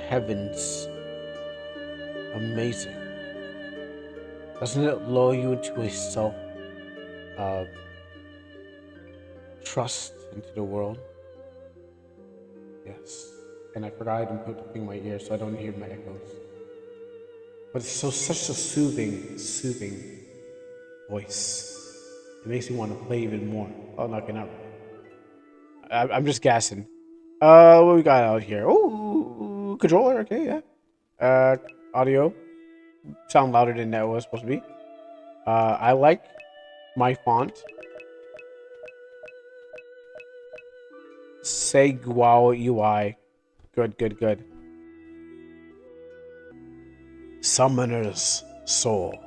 heavens. Amazing. Doesn't it lull you into a self uh, trust into the world? Yes. And I forgot I didn't put the thing in my ear so I don't hear my echoes. But it's such a soothing voice. It makes me want to play even more. Oh, not gonna. I'm just gassing. What we got out here? Oh, controller. Okay, yeah. Audio. Sound louder than that was supposed to be. I like my font. Segwao UI. Good. Summoner's Soul.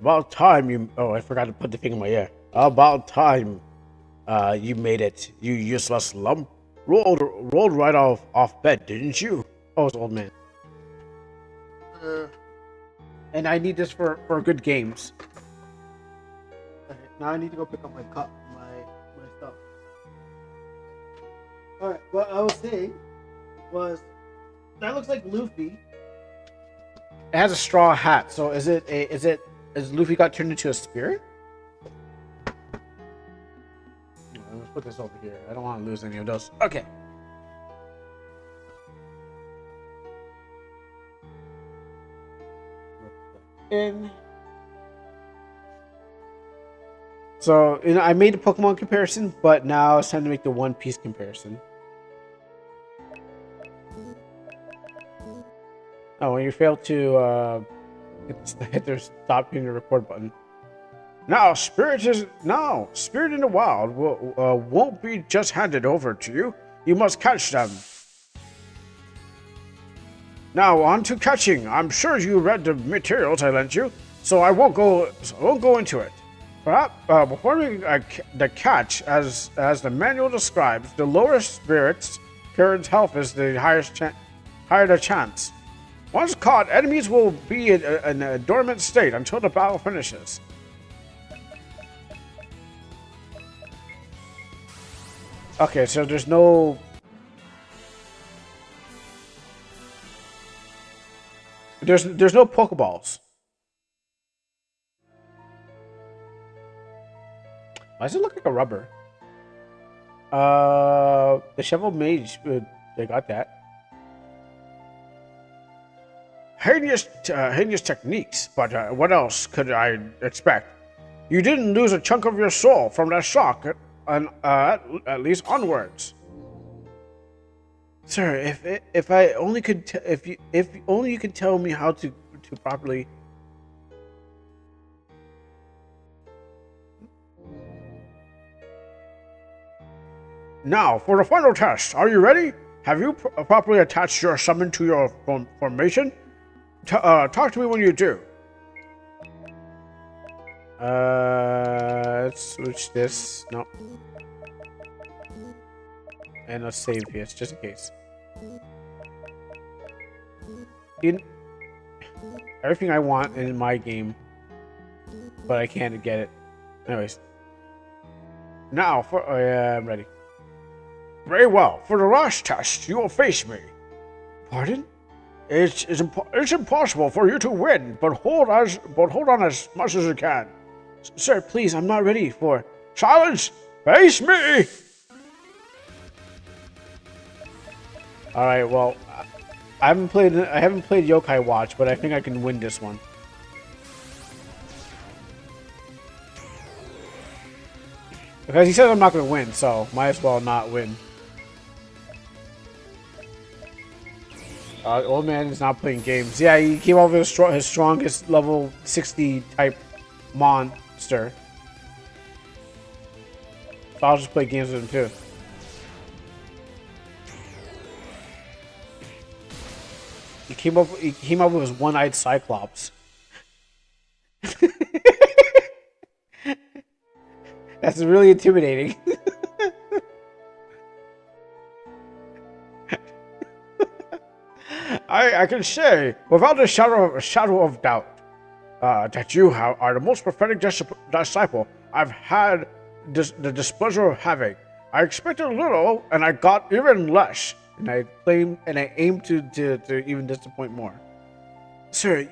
About time you. Oh, I forgot to put the thing in my ear. About time. You made it. You useless lump. Rolled right off bed, didn't you? Oh, it's old man. And I need this for good games. Okay, now I need to go pick up my cup, my stuff. All right. What I was saying was that looks like Luffy. It has a straw hat. So is Luffy got turned into a spirit? Let's put this over here. I don't want to lose any of those. Okay. In. So, I made a Pokemon comparison, but now it's time to make the One Piece comparison. Oh, when you fail to hit the stop hitting the record button. Spirit in the wild won't be just handed over to you. You must catch them. Now on to catching. I'm sure you read the materials I lent you, so I won't go into it. Perhaps performing the catch, as the manual describes, the lower spirit's current health is the higher the chance. Once caught, enemies will be in a dormant state until the battle finishes. Okay, so there's no Pokeballs. Why does it look like a rubber? The Shovel Mage, they got that. Heinous techniques, but what else could I expect? You didn't lose a chunk of your soul from that shock, and at least onwards. Sir, if I only could, if only you could tell me how to properly. Now, for the final test, are you ready? Have you properly attached your summon to your formation? Talk to me when you do. Let's switch this. No. And let's save this, just in case. Everything I want in my game, but I can't get it. Anyways. Now, I'm ready. Very well. For the last test, you will face me. Pardon? It's impossible for you to win, but hold on as much as you can. Sir, please, I'm not ready for challenge. Face me. All right. Well, I haven't played Yokai Watch, but I think I can win this one. Because he says I'm not going to win, so might as well not win. Old man is not playing games. Yeah, he came up with his strongest level 60 type monster. So I'll just play games with him too. He came up with his one-eyed Cyclops. That's really intimidating. I can say, without a shadow of doubt, that you are the most prophetic disciple I've had the displeasure of having. I expected a little, and I got even less. And I aim to even disappoint more. Sir,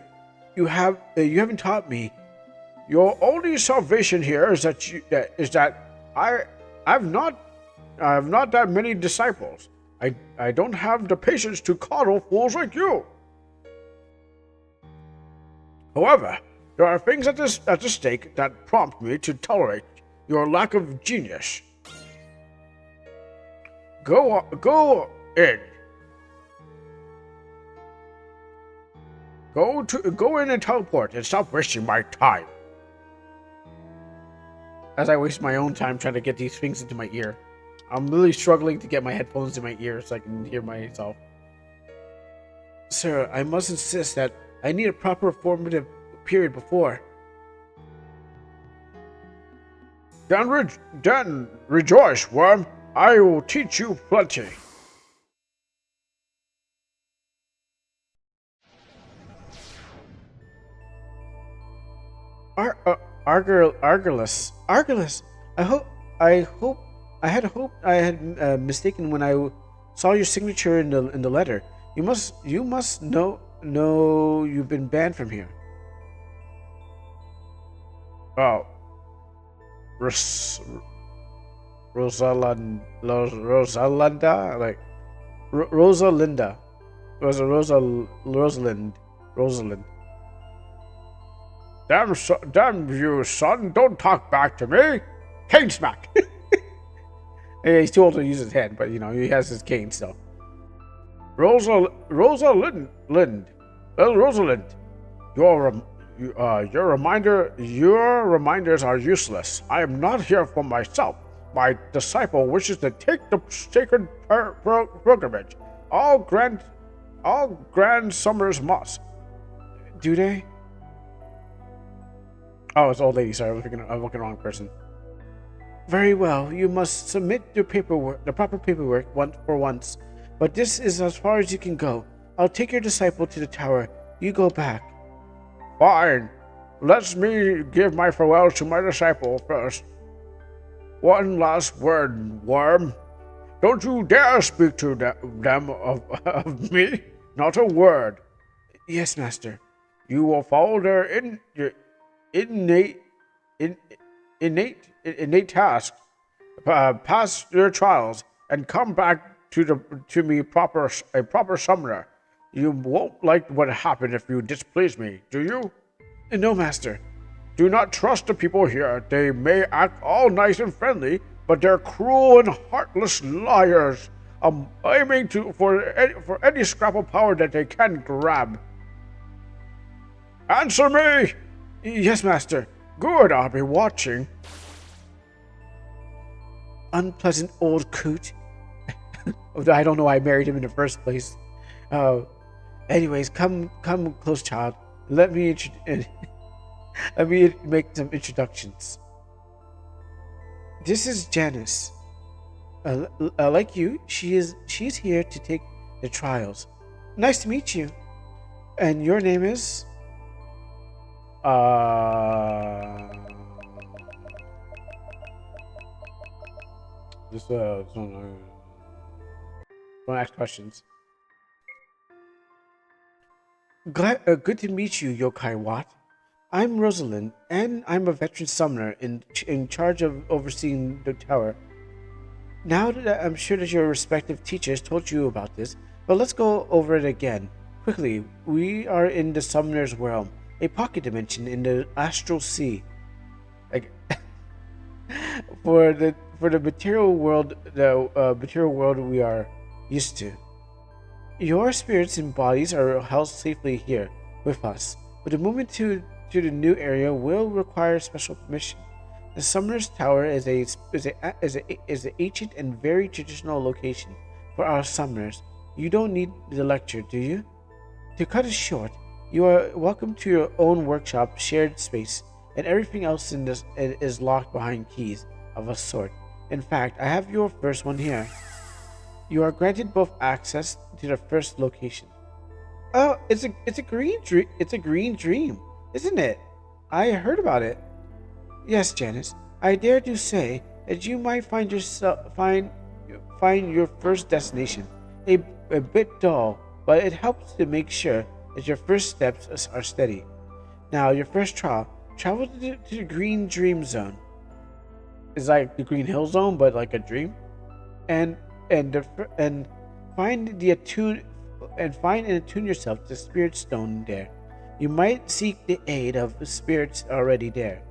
you haven't taught me. Your only salvation here is that I I have not that many disciples. I don't have the patience to coddle fools like you. However, there are things at the stake that prompt me to tolerate your lack of genius. Go in. Go in and teleport and stop wasting my time. As I waste my own time trying to get these things into my ear. I'm really struggling to get my headphones in my ear so I can hear myself. Sir, I must insist that I need a proper formative period before. Then rejoice, worm. I will teach you plenty. Argylus. I had hoped I had mistaken when I saw your signature in the letter. You must know you've been banned from here. Oh, Rosalinda, like Rosalinda, Rosalind. Damn you, son! Don't talk back to me. Cane smack. Yeah, he's too old to use his head, but he has his cane still. Rosalind. Rosalind. Your reminders are useless. I am not here for myself. My disciple wishes to take the sacred pilgrimage. All grand summers must. Do they? Oh, it's old lady. Sorry, I'm looking at the wrong person. Very well. You must submit the proper paperwork once. But this is as far as you can go. I'll take your disciple to the tower. You go back. Fine. Let me give my farewell to my disciple first. One last word, worm. Don't you dare speak to them of me. Not a word. Yes, master. You will follow their innate tasks, pass their trials, and come back to me a proper summoner. You won't like what happened if you displease me, do you? No, master. Do not trust the people here. They may act all nice and friendly, but they're cruel and heartless liars, aiming for any scrap of power that they can grab. Answer me! Yes, master. Good, I'll be watching. Unpleasant old coot. I don't know why I married him in the first place. Anyways, come close, child. Let me make some introductions. This is Janice. Like you, she's here to take the trials. Nice to meet you. And your name is? Don't ask questions. Good to meet you, Yokai Watt. I'm Rosalind, and I'm a veteran summoner in charge of overseeing the tower. Now that I'm sure that your respective teachers told you about this, but let's go over it again. Quickly, we are in the summoner's realm, a pocket dimension in the astral sea. Like, for the material world, we are used to. Your spirits and bodies are held safely here with us, but the movement to the new area will require special permission. The Summoner's Tower is an ancient and very traditional location for our summoners. You don't need the lecture, do you? To cut it short, you are welcome to your own workshop, shared space, and everything else in this is locked behind keys of a sort. In fact, I have your first one here. You are granted both access to the first location. Oh, it's a green dream, isn't it? I heard about it. Yes, Janice. I dare to say that you might find your first destination a, a bit dull, but it helps to make sure that your first steps are steady. Now, your first trial, travel to the Green Dream Zone. It's like the Green Hill Zone, but like a dream, and and find the attune find and attune yourself to the Spirit Stone there. You might seek the aid of the spirits already there.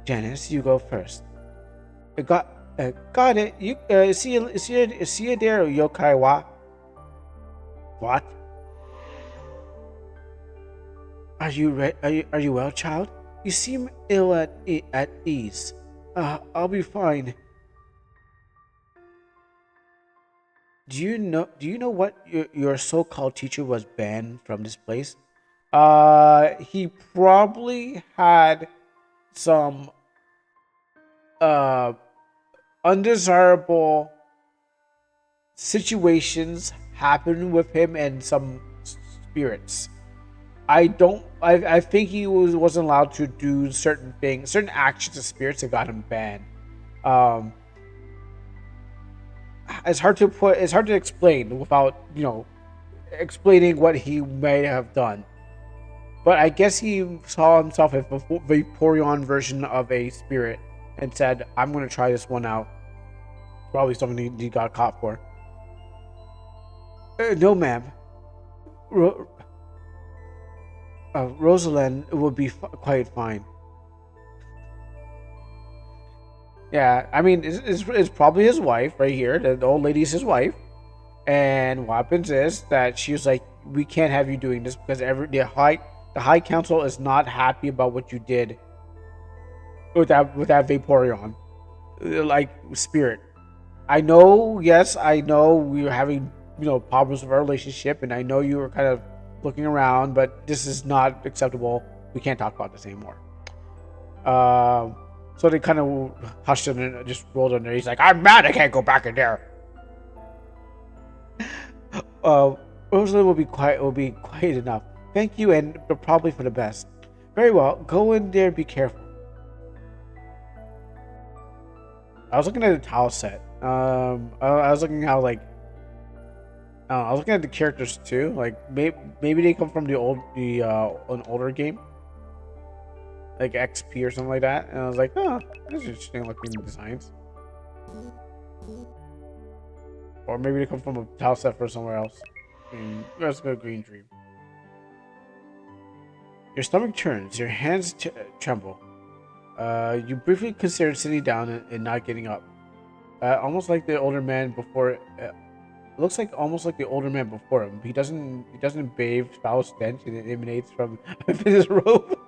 Janice, you go first. Got it. You see you there, Yokai wa? What? Are you well, child? You seem ill at ease. I'll be fine. Do you know what your so-called teacher was banned from this place? He probably had some uh undesirable situations happen with him and some spirits. I think he wasn't allowed to do certain things, certain actions of spirits that got him banned. Um, it's hard to explain without, explaining what he may have done. But I guess he saw himself as a Vaporeon version of a spirit and said, I'm going to try this one out. Probably something he got caught for. No, ma'am. Ro- Rosalind will be quite fine. Yeah, I mean, it's probably his wife right here. The old lady's his wife. And what happens is that she was like, we can't have you doing this because the high council is not happy about what you did with that Vaporeon, like spirit. I know, yes, I know we were having problems with our relationship, and I know you were kind of looking around, but this is not acceptable. We can't talk about this anymore. So they kind of hushed him and just rolled under. He's like, I'm mad. I can't go back in there. Uh, Rosalind will be quiet. Will be quiet enough. Thank you, and probably for the best. Very well. Go in there. Be careful. I was looking at the tile set. I was looking how like I was looking at the characters too. Like maybe they come from an older game, like XP or something like that. And I was like, oh, that's interesting looking designs. Or maybe they come from a tile set for somewhere else. Let's go Green Dream. Your stomach turns. Your hands tremble. You briefly consider sitting down and not getting up. Almost like the older man before. Looks like almost like the older man before him. He doesn't bathe foul stench and it emanates from his robe.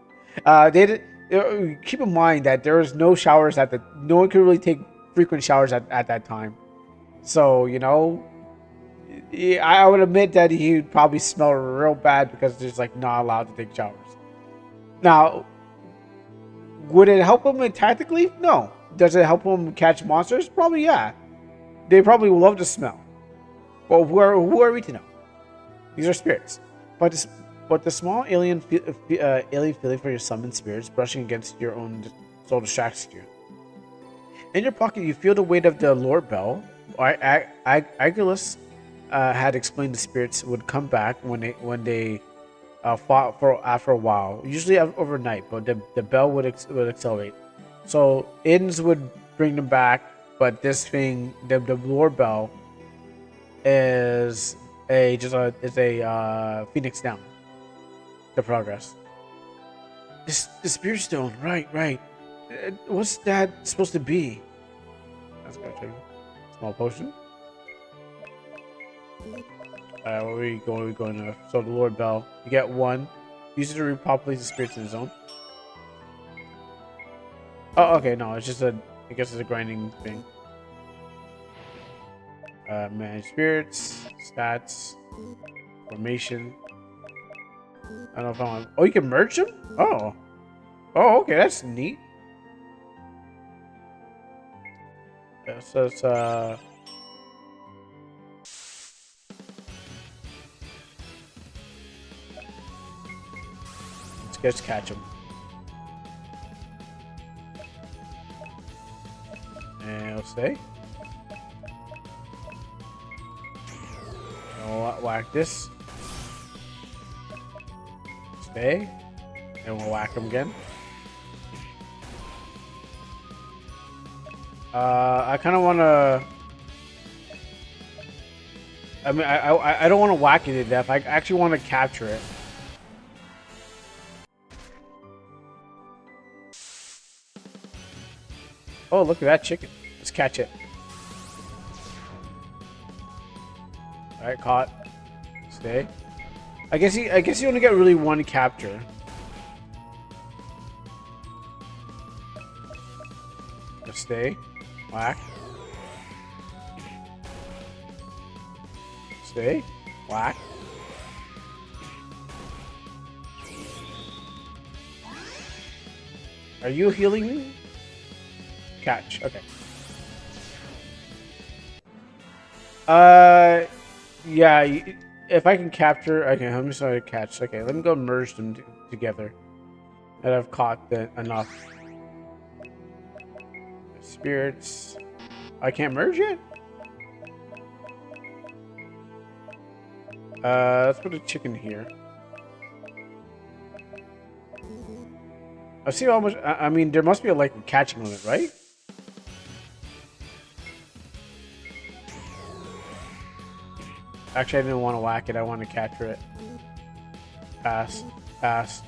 Keep in mind that there was no showers no one could really take frequent showers at that time. So I would admit that he would probably smell real bad because he's like not allowed to take showers. Now, would it help him tactically? No. Does it help him catch monsters? Probably yeah. They probably love the smell. Well, who are we to know? These are spirits. But the small alien feeling for your summoned spirits brushing against your own soul distracts you. In your pocket, you feel the weight of the Lord Bell. Agulus had explained the spirits would come back when they fought for after a while, usually overnight. But the bell would accelerate. So inns would bring them back, but this thing, the Lord Bell, is a Phoenix down. The progress. The Spirit Stone, right. What's that supposed to be? That's gonna check. Small potion. Where are we going to? So the Lord Bell. You get one. Use it to repopulate the spirits in the zone. Oh, okay, no, it's just I guess it's a grinding thing. Manage spirits, stats, formation. I don't know if I want. Oh, you can merge them? Oh. Oh, okay, that's neat. Yeah, so it's let's catch them. And it'll stay. And we'll whack this. Stay. And we'll whack him again. I kind of want to... I mean, I don't want to whack it to death. I actually want to capture it. Oh, look at that chicken. Let's catch it. Alright, caught. Stay. I guess you only get really one capture. Let's stay. Whack. Stay. Whack. Are you healing me? Catch. Okay. Yeah. If I can capture, okay. I'm just gonna catch. Okay, let me go merge them together. That I've caught enough spirits. I can't merge it. Let's put a chicken here. I see how much. I mean, there must be a catching limit, right? Actually, I didn't want to whack it. I want to capture it. Pass. Pass.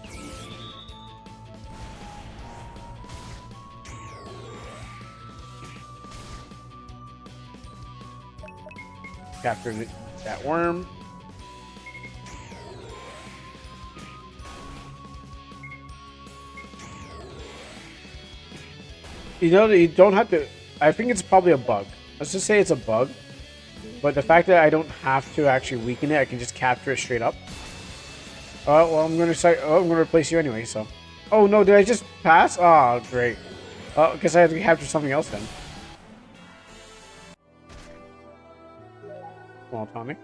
Captured that worm. You know, you don't have to... I think it's probably a bug. Let's just say it's a bug. But the fact that I don't have to actually weaken it, I can just capture it straight up. Oh, well, I'm going to replace you anyway, so... Oh, no, did I just pass? Oh, great. Oh, I guess I have to capture something else then. Small tonic.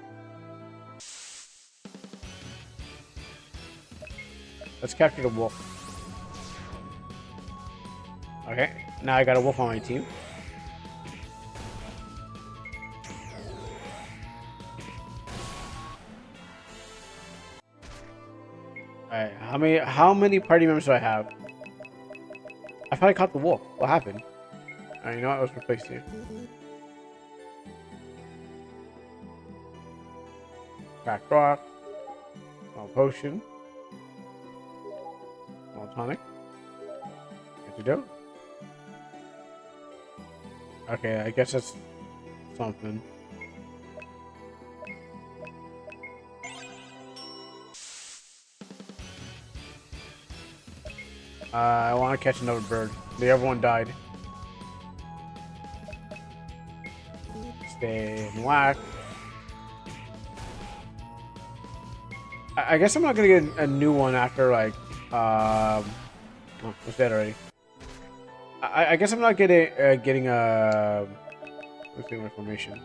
Let's capture the wolf. Okay, now I got a wolf on my team. Alright, how many party members do I have? I thought I caught the wolf. What happened? Alright, you know what? Let's replace you. Cracked rock. Small potion. Small tonic. Antidote. Okay, I guess that's something. I want to catch another bird. The other one died. Stay and whack. I guess I'm not gonna get a new one after like oh, was dead already. I guess I'm not getting a let's see my formation.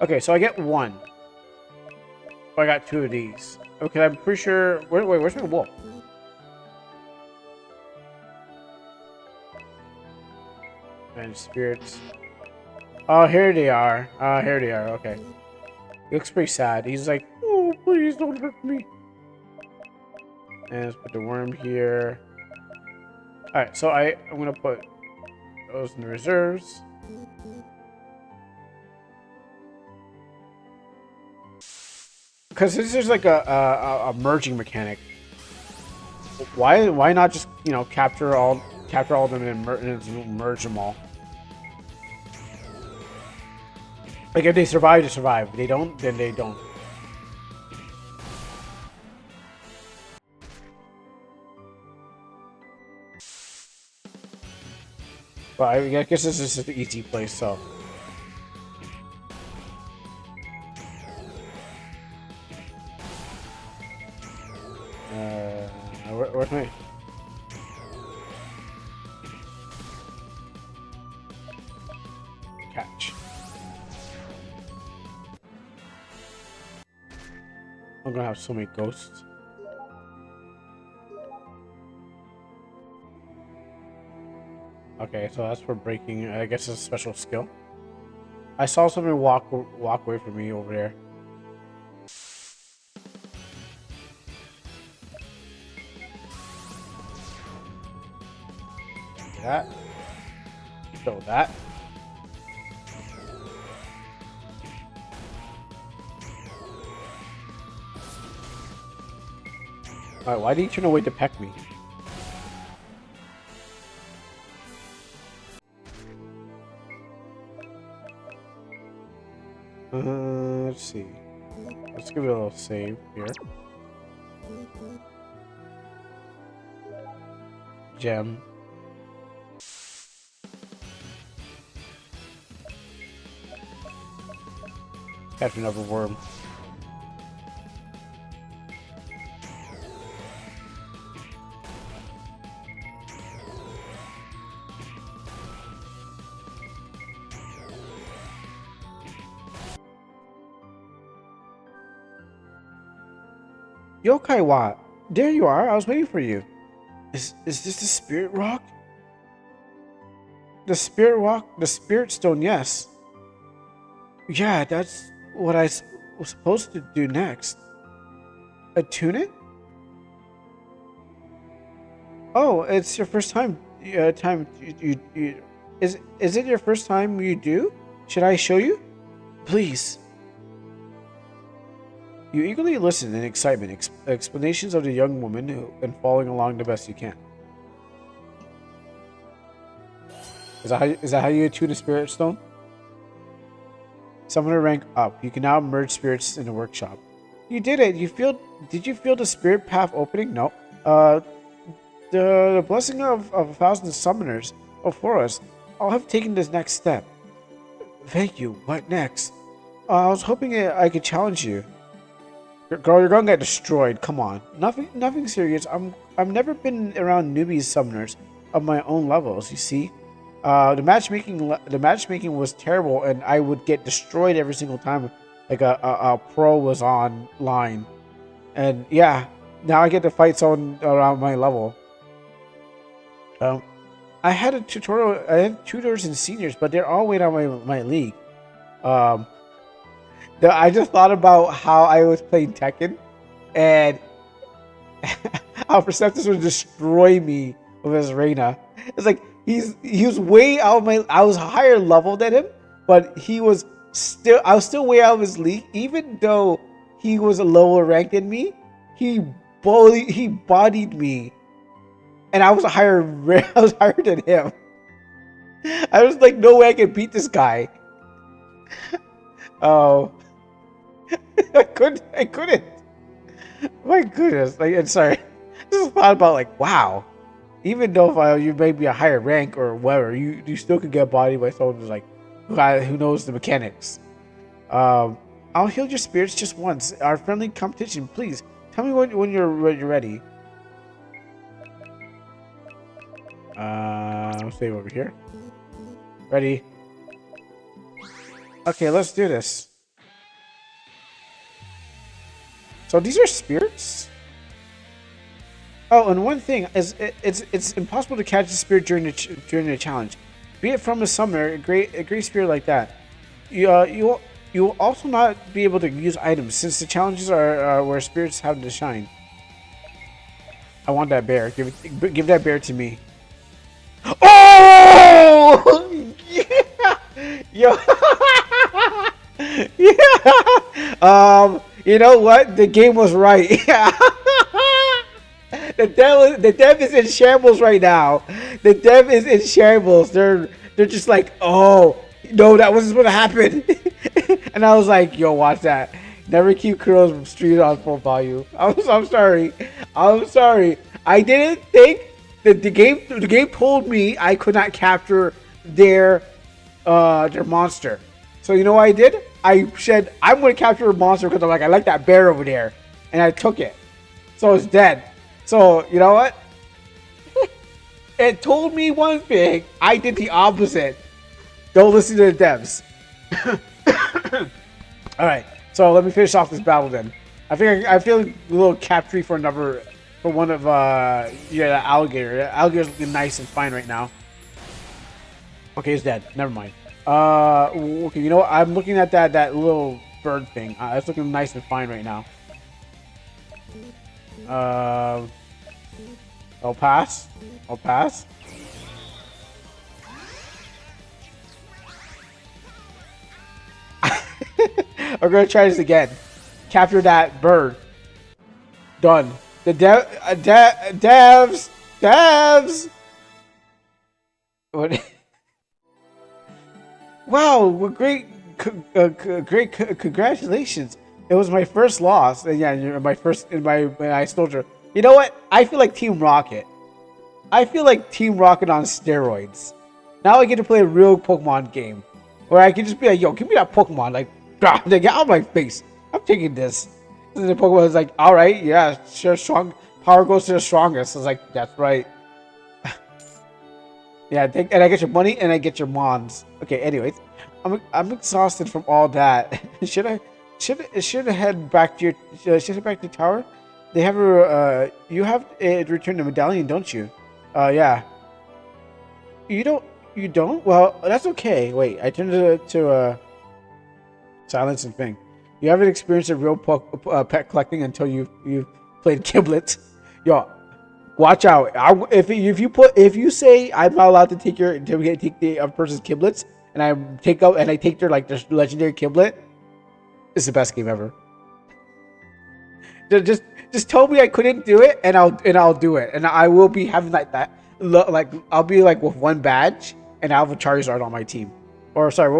Okay, so I get one. But I got two of these. Okay, I'm pretty sure. Wait, where's my wolf? And spirits. Oh, here they are. Here they are. Okay. He looks pretty sad. He's like, oh, please don't hurt me. And let's put the worm here. Alright, so I'm going to put those in the reserves. Because this is like a merging mechanic. Why not just, you know, capture all of them and merge them all? Like, if they survive, they survive. If they don't, then they don't. Well, I guess this is just an easy place, so. Where's my... Catch. I'm gonna have so many ghosts. Okay, so that's for breaking. I guess it's a special skill. I saw something walk away from me over there. That. Show that. Alright, why did you turn away to peck me? Let's see. Let's give it a little save here. Gem. Catch another worm. Yokai Wa, there you are. I was waiting for you. Is this the spirit rock? The spirit rock? The spirit stone, yes. Yeah, that's what was supposed to do next. Attune it? Oh, it's your first time. Is it your first time you do? Should I show you? Please. You eagerly listen in excitement, explanations of the young woman and following along the best you can. Is that how you attune a spirit stone? Summoner rank up. You can now merge spirits in the workshop. You did it. Did you feel the spirit path opening? No. The blessing of 1,000 summoners before us. I'll have taken this next step. Thank you. What next? I was hoping I could challenge you. Girl, you're gonna get destroyed. Come on. Nothing serious. I've never been around newbie summoners of my own levels. You see, the matchmaking was terrible, and I would get destroyed every single time. Like a pro was online, and yeah, now I get to fight someone around my level. I had a tutorial. I had tutors and seniors, but they're all way down my league. I just thought about how I was playing Tekken, and how Perceptus would destroy me with his Reina. It's like he was way out of my. I was higher level than him, but I was still way out of his league. Even though he was a lower rank than me, he bodied me, and I was higher than him. I was like, no way I can beat this guy. Oh. I couldn't. My goodness. Like, I'm sorry. I just thought about, like, wow. Even though you may be a higher rank or whatever, you still could get bodied by someone who's like, who knows the mechanics. I'll heal your spirits just once. Our friendly competition, please. Tell me when you're ready. I'll save over here. Ready. Okay, let's do this. So these are spirits? Oh, and one thing is, it's impossible to catch a spirit during the challenge. Be it from a summoner, a great spirit like that. You will also not be able to use items since the challenges are where spirits have to shine. I want that bear. Give that bear to me. Oh! Yeah! Yeah! You know what? The game was right. The dev is in shambles right now. The dev is in shambles. They're just like, oh no, that wasn't supposed to happen. And I was like, yo, watch that. Never keep Kuro's stream on full volume. I'm sorry. I'm sorry. I didn't think that the game told me I could not capture their monster. So you know what I did? I said, I'm going to capture a monster because I like that bear over there. And I took it. So it's dead. So, you know what? It told me one thing. I did the opposite. Don't listen to the devs. Alright. So let me finish off this battle then. I feel a little capture for one of the alligator. The alligator's looking nice and fine right now. Okay, it's dead. Never mind. Okay, you know what? I'm looking at that little bird thing. It's looking nice and fine right now. Uh, I'll pass. I'll pass. I'm gonna try this again. Capture that bird. Done. The devs. What? Wow, well, congratulations. It was my first loss. And yeah, my first in my when I soldier. You know what? I feel like Team Rocket. I feel like Team Rocket on steroids. Now I get to play a real Pokemon game. Where I can just be like, yo, give me that Pokemon. Like, get out of my face. I'm taking this. And the Pokemon is like, alright, yeah, sure, strong. Power goes to the strongest. I was like, that's right. Yeah, and I get your money and I get your mons. Okay, anyways, I'm exhausted from all that. should I head back to your should I head back to the tower? They have a you have returned the medallion, don't you? Yeah. You don't. You don't? Well, that's okay. Wait, I turned it to silence and thing. You haven't experienced a real pet collecting until you played Kiblet. Yo, watch out! If you say I'm not allowed to take take the other person's Kiblets, and I take their legendary Kiblet, it's the best game ever. Just tell me I couldn't do it, and I'll do it, and I will be having like that. Like I'll be like with one badge, and I have a Charizard on my team. Or sorry,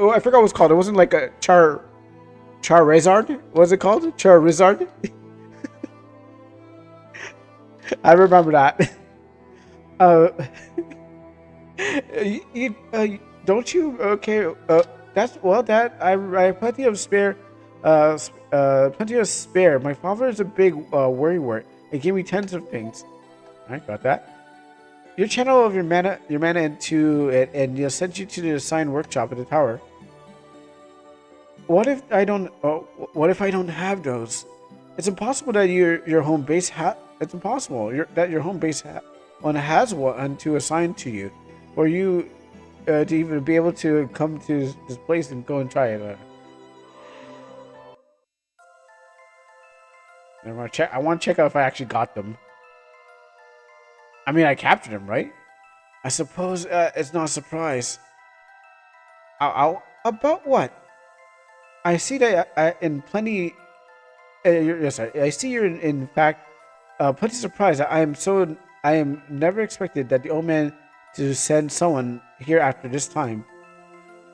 I forgot what it was called. It wasn't like a Charizard. What was it called? Charizard. I remember that. Uh, don't you? Okay. That's well. That I have plenty of spare. Plenty of spare. My father is a big worrywart. He gave me tons of things. I got that. Your channel of your mana into it, and he'll send you to the assigned workshop at the tower. What if I don't? What if I don't have those? It's impossible that your home base It's impossible that your home base one has one to assign to you, or you to even be able to come to this place and go and try it. I want to check. I want to check out if I actually got them. I mean, I captured them, right? I suppose it's not a surprise. About what? I see that in plenty. Yes, I see you're in fact plenty surprised. I am never expected that the old man to send someone here after this time.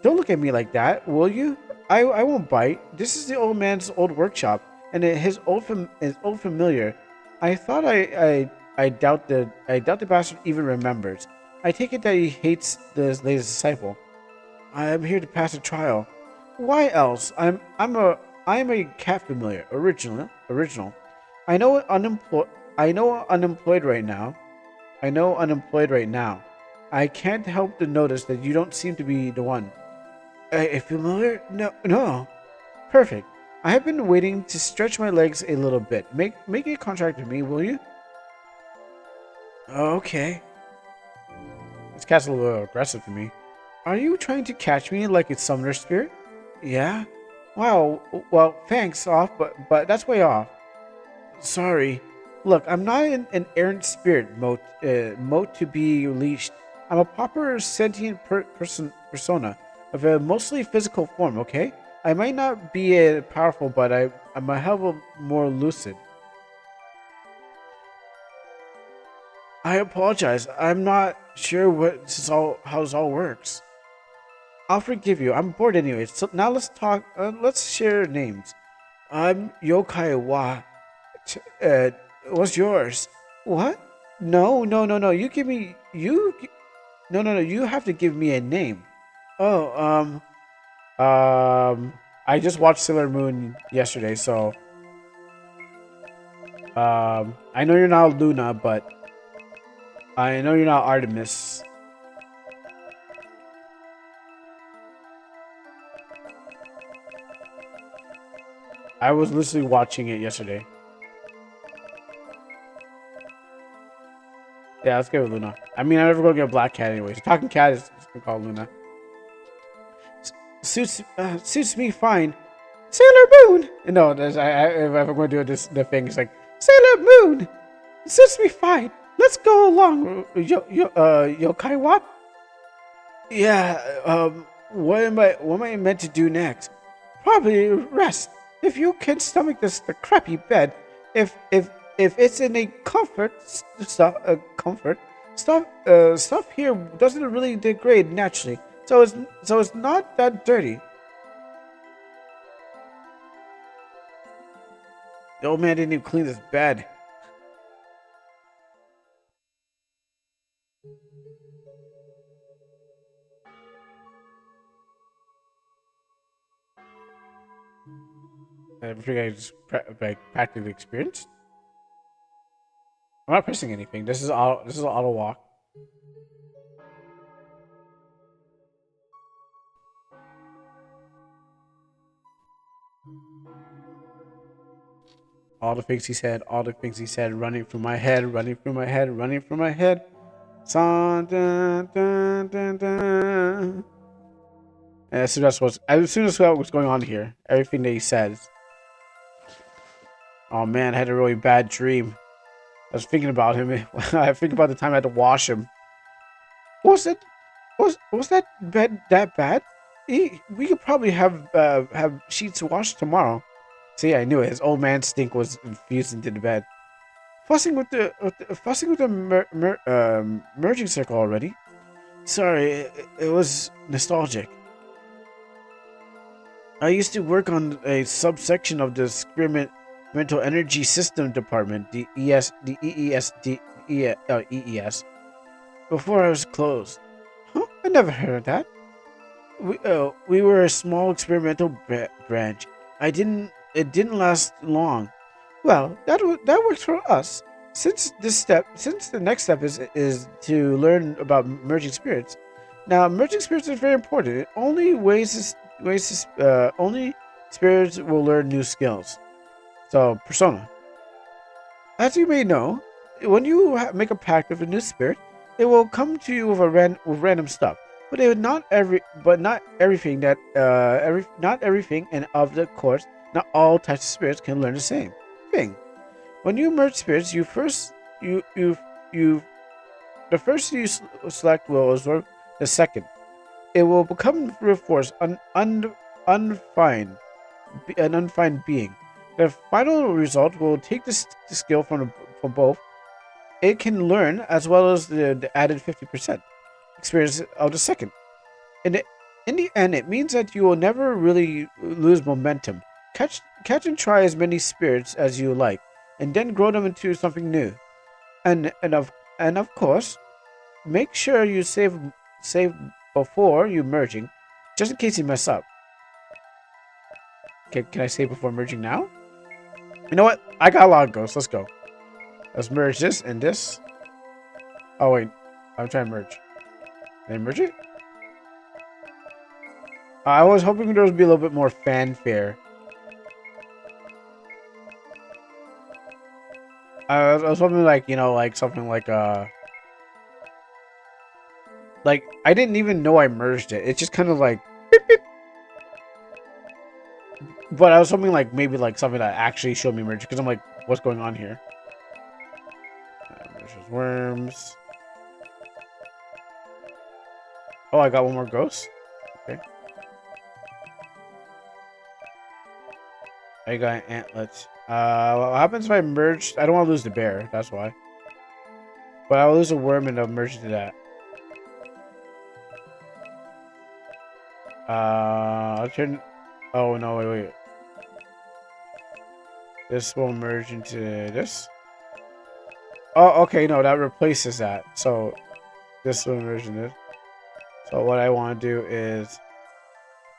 Don't look at me like that, will you? I won't bite. This is the old man's old workshop, and his old familiar. I thought I doubt the bastard even remembers. I take it that he hates the latest disciple. I am here to pass a trial. Why else? I am a cat familiar. Original. I know unemployed. I know unemployed right now. I know unemployed right now. I can't help to notice that you don't seem to be the one. A familiar? No. Perfect. I have been waiting to stretch my legs a little bit. Make a contract with me, will you? Okay. This cat's a little aggressive to me. Are you trying to catch me like a summoner spirit? Yeah. Wow. Well, thanks, but that's way off. Sorry. Look, I'm not an errant spirit, mote to be leashed. I'm a proper sentient persona of a mostly physical form. Okay. I might not be powerful, but I'm a hell of a more lucid. I apologize. I'm not sure how this all works. I'll forgive you. I'm bored anyways. So now let's talk. Let's share names. I'm Yokai Wa. What's yours? What? No. You give me no. You have to give me a name. Oh, I just watched Sailor Moon yesterday, so I know you're not Luna, but I know you're not Artemis. I was literally watching it yesterday. Yeah, let's go with Luna. I mean, I'm never gonna get a black cat anyways. Talking cat is I call Luna. Suits me fine. Sailor Moon. No, if I'm going to do this, the thing is like Sailor Moon. Suits me fine. Let's go along. Yokai what? Yeah. What am I meant to do next? Probably rest. If you can stomach the crappy bed, if it's in a comfort stuff here doesn't really degrade naturally, so it's not that dirty. The old man didn't even clean this bed. I think I just practically experienced. I'm not pressing anything. This is all. This is an auto walk. All the things he said. All the things he said. Running through my head. Running through my head. Running through my head. Song. Dun, dun, dun, dun. And as soon as what was going on here, everything that he says. Oh man, I had a really bad dream. I was thinking about him. I think about the time I had to wash him. Was it? Was that bed that bad? We could probably have sheets washed tomorrow. See, I knew it. His old man stink was infused into the bed. Fussing with the merging circle already. Sorry, it was nostalgic. I used to work on a subsection of the experimental energy system department, the EES, before I was closed. Huh? I never heard of that. We were a small experimental branch. It didn't last long. Well, that works for us. Since the next step is to learn about merging spirits. Now, merging spirits is very important. It only only spirits will learn new skills. So, persona. As you may know, when you make a pact with a new spirit, it will come to you with with random stuff. But not everything that not everything, and of the course, not all types of spirits can learn the same thing. When you merge spirits, the first you select will absorb the second. It will become through force unfined an unfined being. The final result will take the skill from both. It can learn as well as the added 50% experience of the second. In the end, it means that you will never really lose momentum. Catch and try as many spirits as you like, and then grow them into something new. And of course, make sure you save before you merging, just in case you mess up. Can I save before merging now? You know what? I got a lot of ghosts. Let's go. Let's merge this and this. Oh wait, I'm trying to merge. Can I merge it? I was hoping there would be a little bit more fanfare. I was hoping like, like something like I didn't even know I merged it. It's just kind of like beep, beep. But I was hoping like maybe like something that actually showed me merge, because I'm like, what's going on here? Merge those worms. Oh, I got one more ghost. Okay. I got antlets. What happens if I merge? I don't want to lose the bear. That's why. But I'll lose a worm and I'll merge to that. I'll turn. Oh no! Wait. This will merge into this. Oh, okay. No, that replaces that. So this will merge into this. So what I want to do is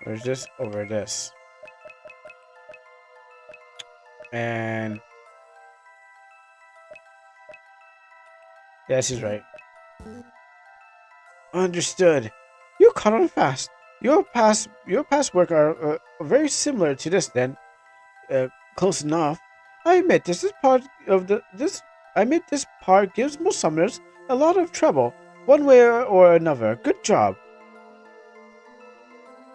merge this over this. And yes, he's right. Understood. You caught on fast. Your past work are very similar to this. Then, close enough. I admit this part gives most summoners a lot of trouble, one way or another. Good job.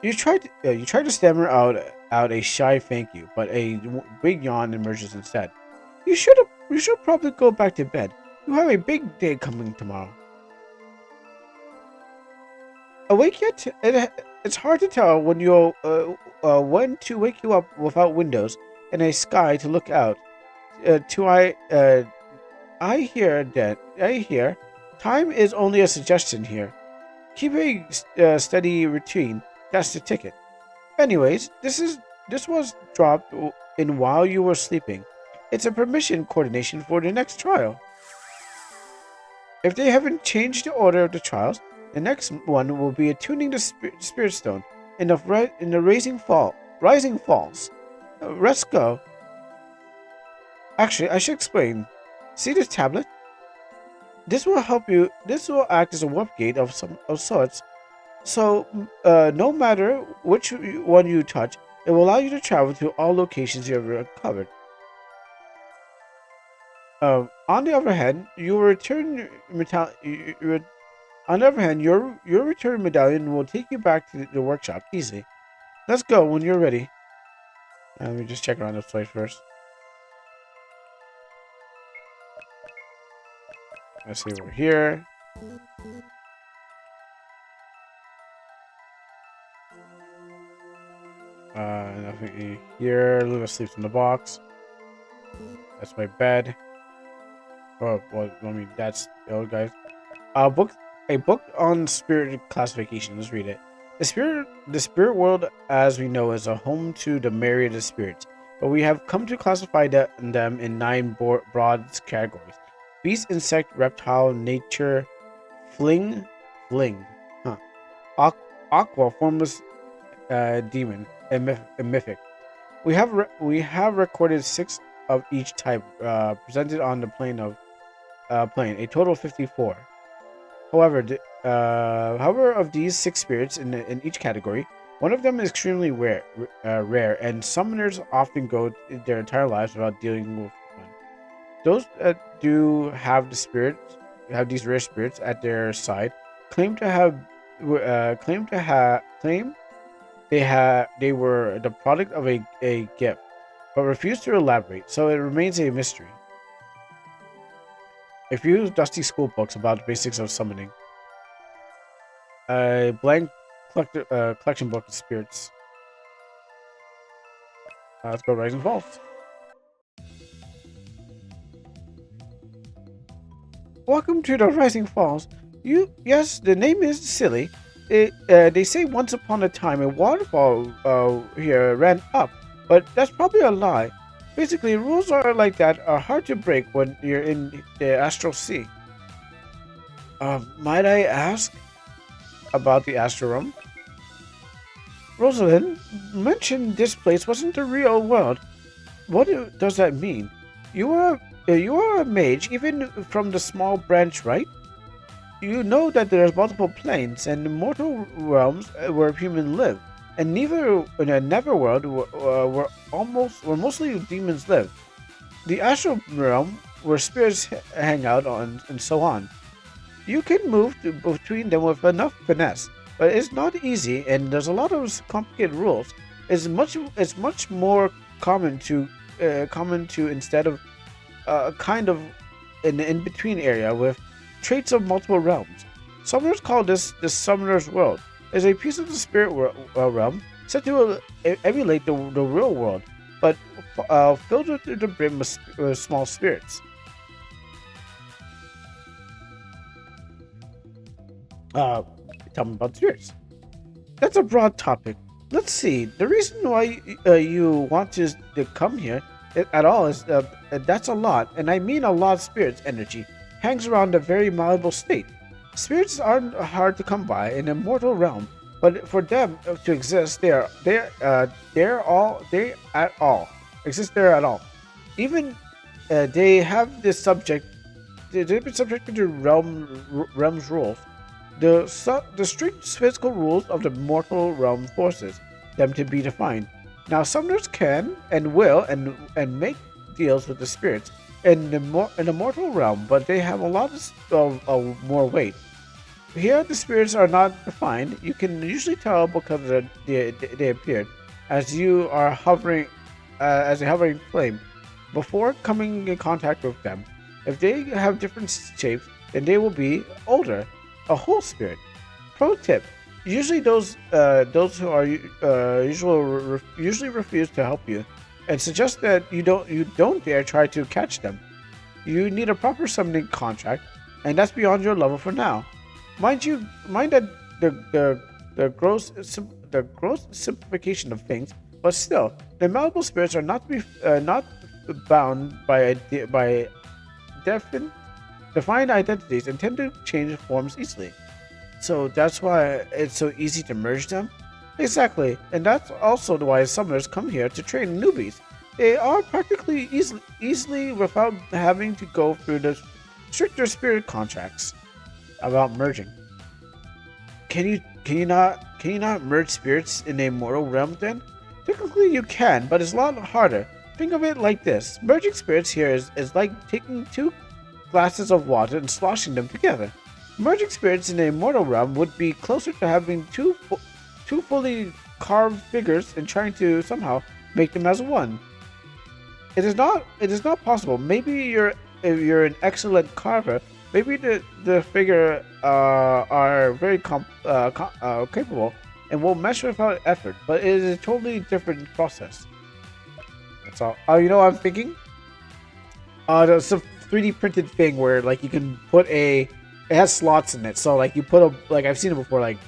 You tried to stammer out a shy thank you, but big yawn emerges instead. You should probably go back to bed. You have a big day coming tomorrow. Awake yet? It's hard to tell when to wake you up without windows and a sky to look out. To I hear that I hear. Time is only a suggestion here. Keep a steady routine. That's the ticket. Anyways, this was dropped in while you were sleeping. It's a permission coordination for the next trial. If they haven't changed the order of the trials, the next one will be attuning the spirit stone in the rising falls. Let's go. Actually, I should explain. See this tablet? This will help you. This will act as a warp gate of sorts. So, no matter which one you touch, it will allow you to travel to all locations you ever covered. On the other hand, your return metal. On the other hand, your return medallion will take you back to the workshop easily. Let's go when you're ready. Let me just check around this place first. Let's see, we're here. Nothing here. Luna sleeps in the box. That's my bed. Oh, well, I mean, that's the old guys. Book a book on spirit classification. Let's read it. The spirit world, as we know, is a home to the myriad of spirits, but we have come to classify them in nine broad categories: beast, insect, reptile, nature, fling, huh? Aqua, formless, demon, and mythic. We have recorded six of each type, presented on the plane, a total of 54. However, of these six spirits in each category, one of them is extremely rare, and summoners often go their entire lives without dealing with one. Those that do have these rare spirits at their side, claim to have, claim they were the product of a gift, but refuse to elaborate, so it remains a mystery. A few dusty school books about the basics of summoning. A blank collection book of spirits. Let's go Rising Falls. Welcome to the Rising Falls. Yes, the name is silly. They say once upon a time a waterfall here ran up, but that's probably a lie. Basically, rules are like that are hard to break when you're in the astral sea. Might I ask about the astral realm? Rosalind mentioned this place wasn't the real world. Does that mean? You are a mage, even from the small branch, right? You know that there's multiple planes and mortal realms where humans live, and neither in a netherworld where mostly demons live. The astral realm where spirits hang out on and so on. You can move between them with enough finesse, but it's not easy, and there's a lot of complicated rules. It's much more common to instead of kind of an in-between area with traits of multiple realms. Summoners call this the Summoner's World. It's a piece of the spirit realm set to emulate the real world, but filled with the brim with small spirits. Uh, Tell me about spirits. That's a broad topic. Let's see. The reason why you want to come here at all is that's a lot, and I mean a lot of spirits energy hangs around a very malleable state. Spirits aren't hard to come by in a mortal realm, but for them to exist, they at all exist there at all. Even they have this subject. They've been subjected to realm's rules. The strict physical rules of the mortal realm forces them to be defined. Now, summoners can and will and make deals with the spirits in the mortal realm, but they have a lot of more weight. Here, the spirits are not defined. You can usually tell because they appeared as you are hovering, as a hovering flame. Before coming in contact with them, if they have different shapes, then they will be older, a whole spirit. Pro tip: usually those who are usually refuse to help you, and suggest that you don't dare try to catch them. You need a proper summoning contract, and that's beyond your level for now. Mind that the gross simplification of things, but still, the malleable spirits are not bound by defined identities and tend to change forms easily. So that's why it's so easy to merge them? Exactly, and that's also why summoners come here to train newbies. They are practically easily without having to go through the stricter spirit contracts about merging. Can you not merge spirits in a mortal realm then? Technically you can, but it's a lot harder. Think of it like this. Merging spirits here is like taking two glasses of water and sloshing them together. Merging spirits in a mortal realm would be closer to having two fully carved figures and trying to somehow make them as one. It is not possible. Maybe if you're an excellent carver, maybe the figure are very capable and will mesh without effort, but it is a totally different process. That's all. Oh, you know what I'm thinking? There's some 3D printed thing where like you can put it has slots in it. So like you put a like I've seen it before like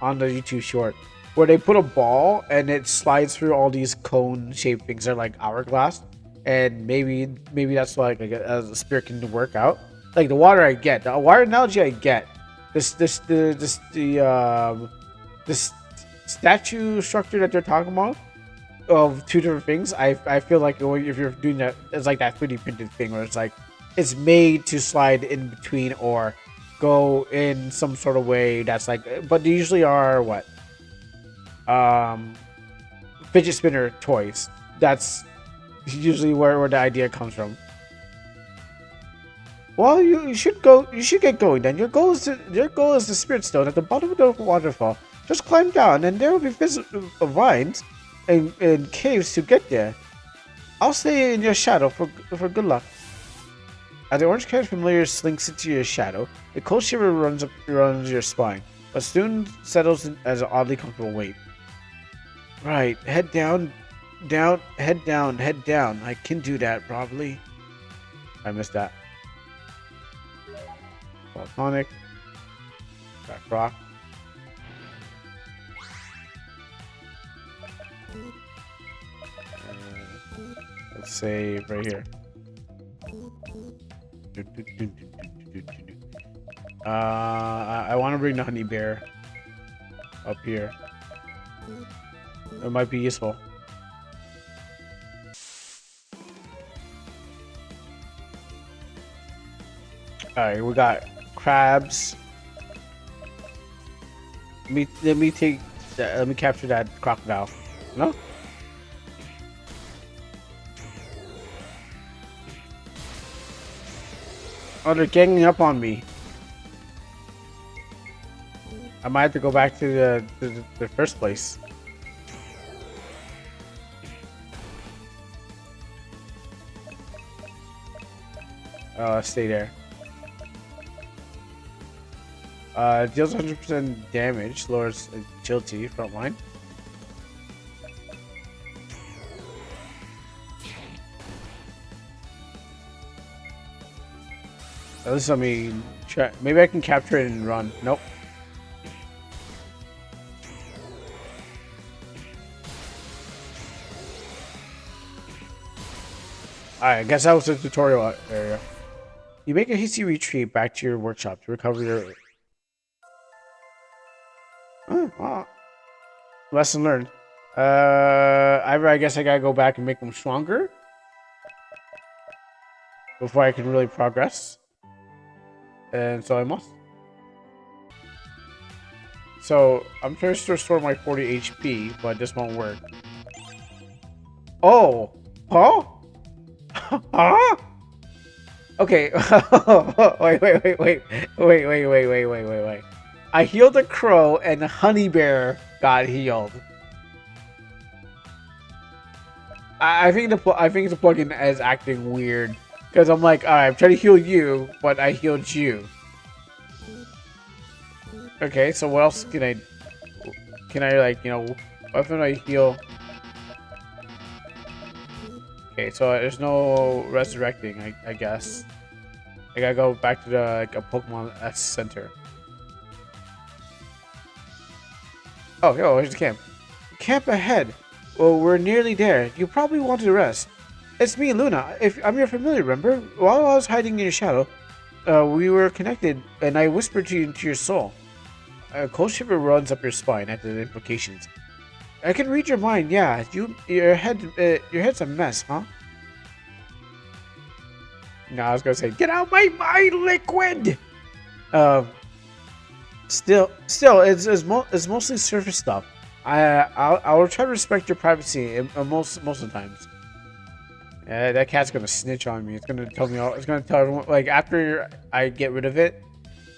on the YouTube short where they put a ball and it slides through all these cone shaped things. They're like hourglass, and maybe that's why like as a spirit can work out. Like the water I get, the water analogy I get. This statue structure that they're talking about of two different things. I feel like if you're doing that, it's like that 3D printed thing where it's like it's made to slide in between or go in some sort of way that's like. But they usually are what um fidget spinner toys. That's usually where the idea comes from. Well, you should go. You should get going then. Your goal is the spirit stone at the bottom of the waterfall. Just climb down, and there will be vines and caves to get there. I'll stay in your shadow for good luck. As the orange-colored familiar slinks into your shadow, a cold shiver runs your spine, but soon settles in as an oddly comfortable weight. Right, head down, head down, head down. I can do that, probably. I missed that. Volcanic. Back rock. Let's say right here. I want to bring the honey bear up here. It might be useful. Alright, we got crabs. Let me capture that crocodile. No? Oh, they're ganging up on me. I might have to go back to the first place. Stay there. Deals 100% damage, lowers agility, frontline. At least let me try. Maybe I can capture it and run. Nope. Alright, I guess that was the tutorial area. You make a hasty retreat back to your workshop to recover your... Oh, wow. Lesson learned. I guess I gotta go back and make them stronger before I can really progress. And so I must. So, I'm trying to restore my 40 HP, but this won't work. Oh! Huh? Huh? Okay. Wait. I healed a crow and a honey bear got healed. I think the plugin is acting weird because I'm like, all right, I'm trying to heal you, but I healed you. Okay, so what else can I? Can I like what can I heal? Okay, so there's no resurrecting, I guess. I gotta go back to the like a Pokemon S Center. Oh, yo, here's the camp. Camp ahead. Well, we're nearly there. You probably wanted to rest. It's me, Luna. If I'm your familiar, remember? While I was hiding in your shadow, we were connected, and I whispered to you into your soul. A cold shiver runs up your spine at the implications. I can read your mind. Yeah, your head's a mess, huh? No, I was gonna say, get out my mind, liquid. Um, still, it's mostly surface stuff. I'll try to respect your privacy most of the times. That cat's gonna snitch on me. It's gonna tell me all. It's gonna tell everyone. Like after I get rid of it,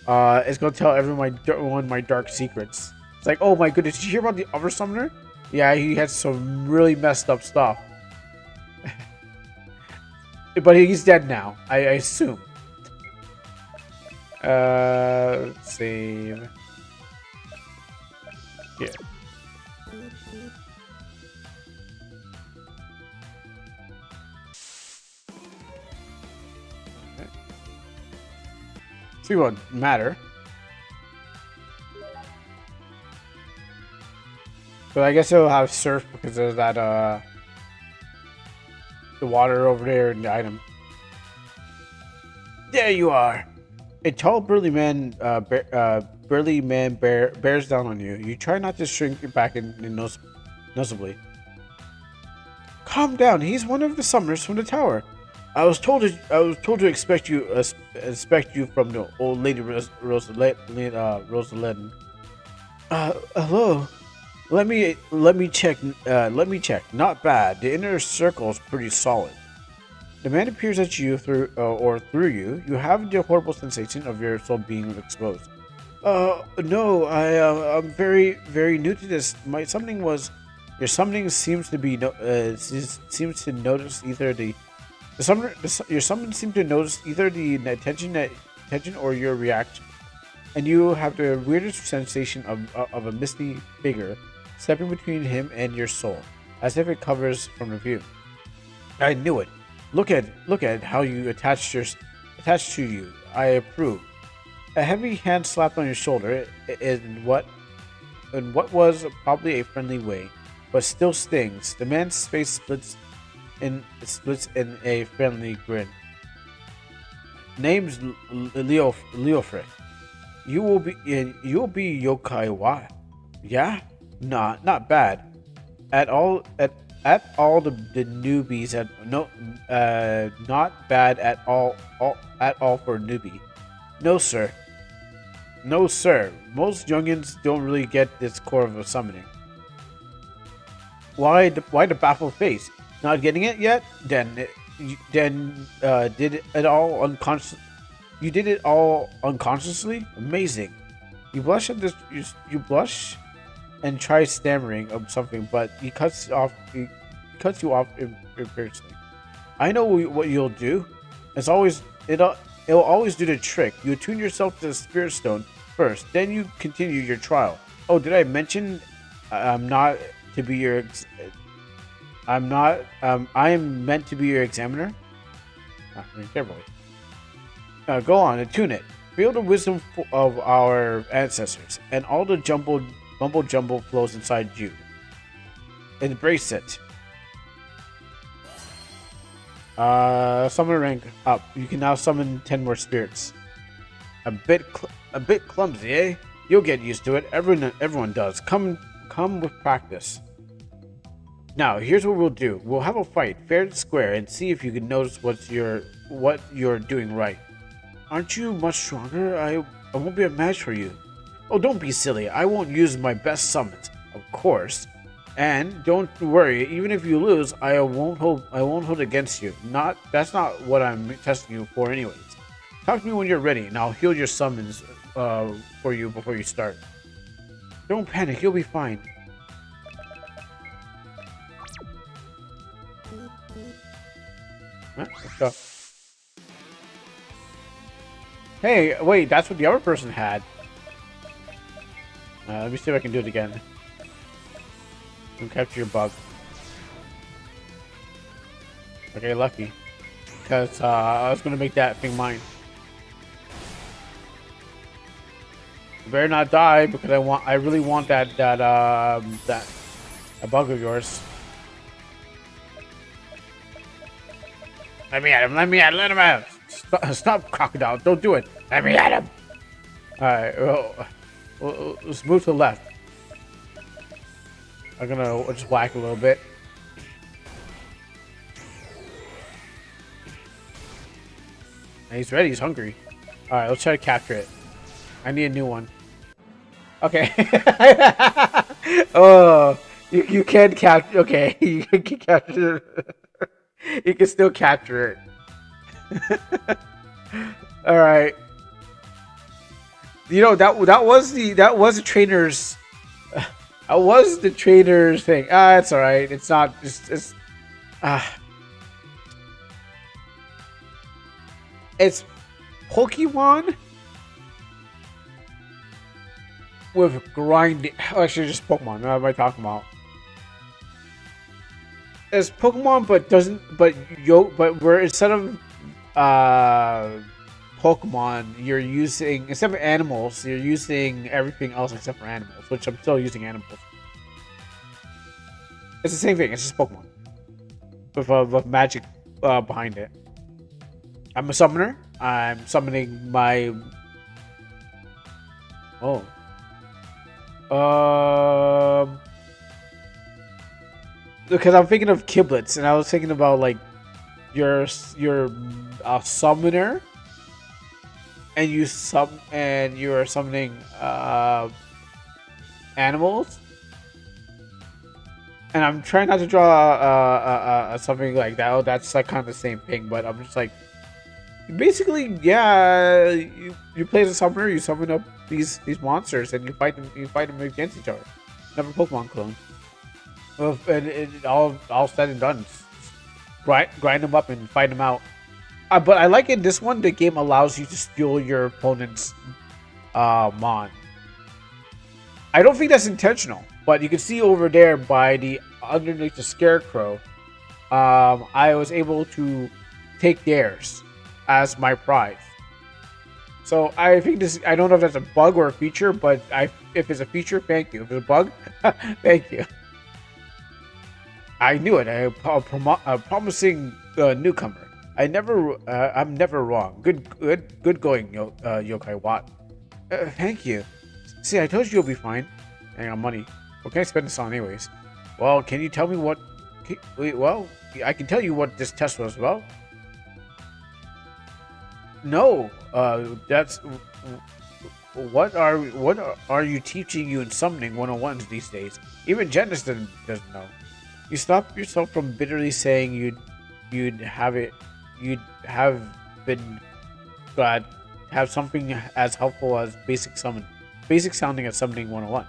it's gonna tell everyone my dark secrets. It's like, oh my goodness, did you hear about the other summoner? Yeah, he had some really messed up stuff. But he's dead now, I assume. Save. Yeah. See what matter. But I guess it'll have surf because there's that the water over there in the item. There you are. A tall burly man bears down on you. You try not to shrink back noticeably. Calm down. He's one of the summoners from the tower. I was told to expect you from the old lady Rosalind. Hello. Let me check. Not bad. The inner circle is pretty solid. The man appears at you through you. You have the horrible sensation of your soul being exposed. No, I'm very new to this. Your summoning seems to be seems to notice either your summon seems to notice either the attention or your reaction, and you have the weirdest sensation of a misty figure stepping between him and your soul, as if it covers from the view. I knew it. Look at how you attached to you. I approve. A heavy hand slapped on your shoulder in what was probably a friendly way, but still stings. The man's face splits in a friendly grin. Name's Leofric. You will be Yokai Wa. Yeah? Nah, not bad. At all the newbies not bad at all for a newbie. No sir. Most youngins don't really get this core of a summoning. Why the baffled face? Not getting it yet? Then did it all unconscious? You did it all unconsciously? Amazing. You blush at this. You blush and try stammering of something, but he cuts you off imperiously. I know what you'll do. It'll always do the trick. You attune yourself to the spirit stone first, then you continue your trial. Oh, did I mention I'm not to be your I am meant to be your examiner? Carefully. Go on, attune it. Feel the wisdom of our ancestors, and all the mumble jumble flows inside you. Embrace it. Summon rank up. You can now summon 10 more spirits. A bit clumsy, eh? You'll get used to it. Everyone does. Come with practice. Now, here's what we'll do. We'll have a fight, fair and square, and see if you can notice what you're doing right. Aren't you much stronger? I won't be a match for you. Oh, don't be silly. I won't use my best summons, of course. And don't worry, even if you lose, I won't hold against you. That's not what I'm testing you for anyways. Talk to me when you're ready, and I'll heal your summons for you before you start. Don't panic, you'll be fine. Huh? Let's go. Hey, wait, that's what the other person had. Let me see if I can do it again. And capture your bug. Okay, lucky. Because I was going to make that thing mine. You better not die because I really want that a bug of yours. Let me at him. Let me at him. Let him out. Stop, crocodile. Don't do it. Let me at him. All right. Well, let's move to the left. I'm gonna just whack a little bit. And he's ready. He's hungry. All right. Let's try to capture it. I need a new one. Okay. Oh, you can capture. Okay, you can capture it. You can still capture it. All right. You know that was the trainer's. That was the trainer's thing. It's all right. It's not. It's Pokemon with grinding. Actually, just Pokemon. What am I talking about? It's Pokemon, but doesn't. But where instead of Pokemon, you're using instead of animals, you're using everything else except for animals, which I'm still using animals. It's the same thing. It's just Pokemon with magic behind it. I'm a summoner. I'm summoning my. Oh. Because I'm thinking of Kiblets, and I was thinking about like you're a summoner, and you are summoning animals, and I'm trying not to draw something like that. Oh, that's like kind of the same thing, but I'm just like basically, yeah. You play as a summoner, you summon up these monsters, and you fight them. You fight them against each other. Never Pokemon clone. And it all said and done, grind them up and fight them out. But I like in this one, the game allows you to steal your opponent's mon. I don't think that's intentional, but you can see over there by the underneath the scarecrow, I was able to take theirs as my prize. So I think this. I don't know if that's a bug or a feature, but if it's a feature, thank you. If it's a bug, thank you. I knew it. A promising newcomer. I'm never wrong. Good going, Yokai Watt. Thank you. See, I told you you'll be fine. Hang on, money. What can I spend this on, anyways? Well, can you tell me what? Well, I can tell you what this test was about. No, that's what are you teaching you in summoning 101s these days? Even Janice doesn't know. You stop yourself from bitterly saying you'd have been glad to have something as helpful as basic sounding as summoning 101.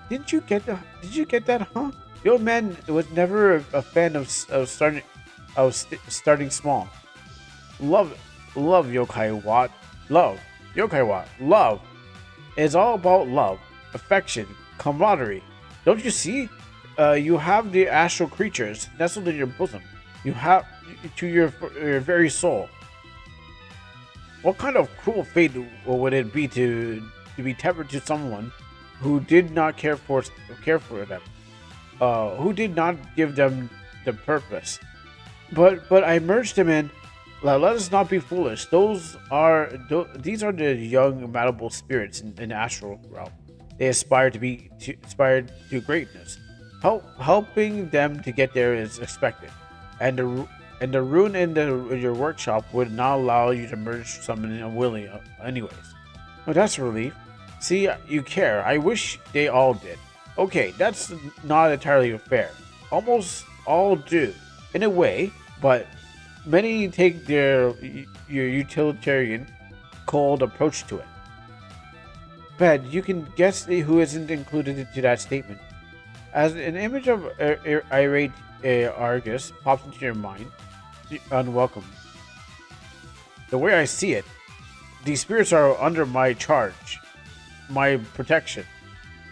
Did you get that, huh? The old man was never a fan of starting small. Love Yokai Watt. Love Yokai Watt. Love. It's all about love, affection, camaraderie. Don't you see? You have the astral creatures nestled in your bosom. You have to your very soul. What kind of cruel fate would it be to be tethered to someone who did not care for them, who did not give them the purpose? But I merged them in. Let us not be foolish. These are the young, malleable spirits in the astral realm. They aspire to greatness. Helping them to get there is expected, and the rune in your workshop would not allow you to merge someone unwilling, anyways. Oh, that's a relief. See, you care. I wish they all did. Okay, that's not entirely fair. Almost all do, in a way, but many take your utilitarian, cold approach to it. bed, you can guess who isn't included into that statement. As an image of irate Argus pops into your mind, unwelcome. The way I see it, these spirits are under my charge, my protection.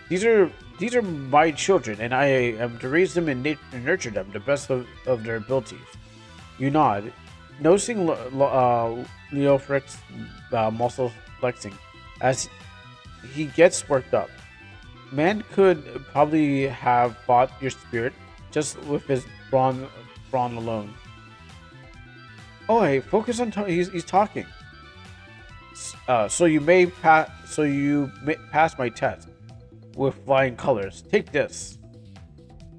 These are these are my children, and I am to raise them and, nurture them the best of their abilities. You nod, noticing Leofric's muscle flexing as he gets worked up. Man could probably have bought your spirit just with his brawn alone. Oh, hey, focus on he's talking. So you may pass my test with flying colors. Take this.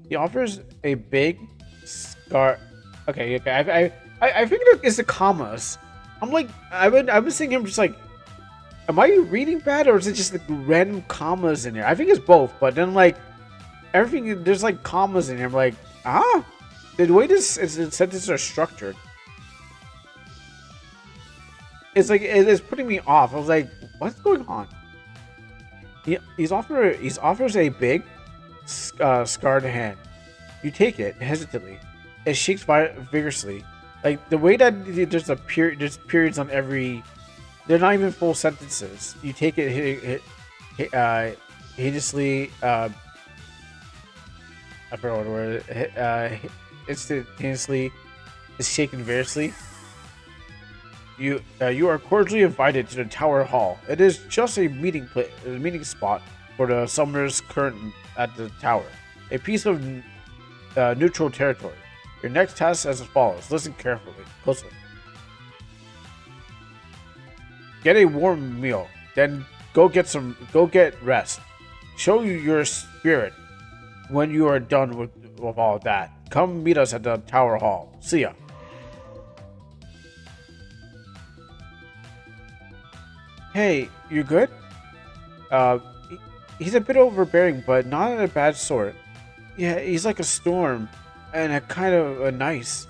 He offers a big scar. Okay. I think it's the commas. I'm like, I was thinking, I'm just like, am I reading bad or is it just like random commas in there? I think it's both, but then like everything there's like commas in here. I'm like, the way this sentences are structured, it's like it's putting me off. I was like, what's going on? He offers a big scarred hand. You take it hesitantly. It shakes vigorously. Like the way that there's periods on every. They're not even full sentences. You take it hideously. I forgot what the word. Instantaneously, is shaken vigorously. You are cordially invited to the Tower Hall. It is just a meeting spot for the summoners current at the tower. A piece of neutral territory. Your next task is as follows. Listen closely. Get a warm meal, then go get rest. Show you your spirit when you are done with all that. Come meet us at the Tower Hall. See ya. Hey, you good? Uh, he's a bit overbearing, but not in a bad sort. Yeah, he's like a storm, and a kind of a nice.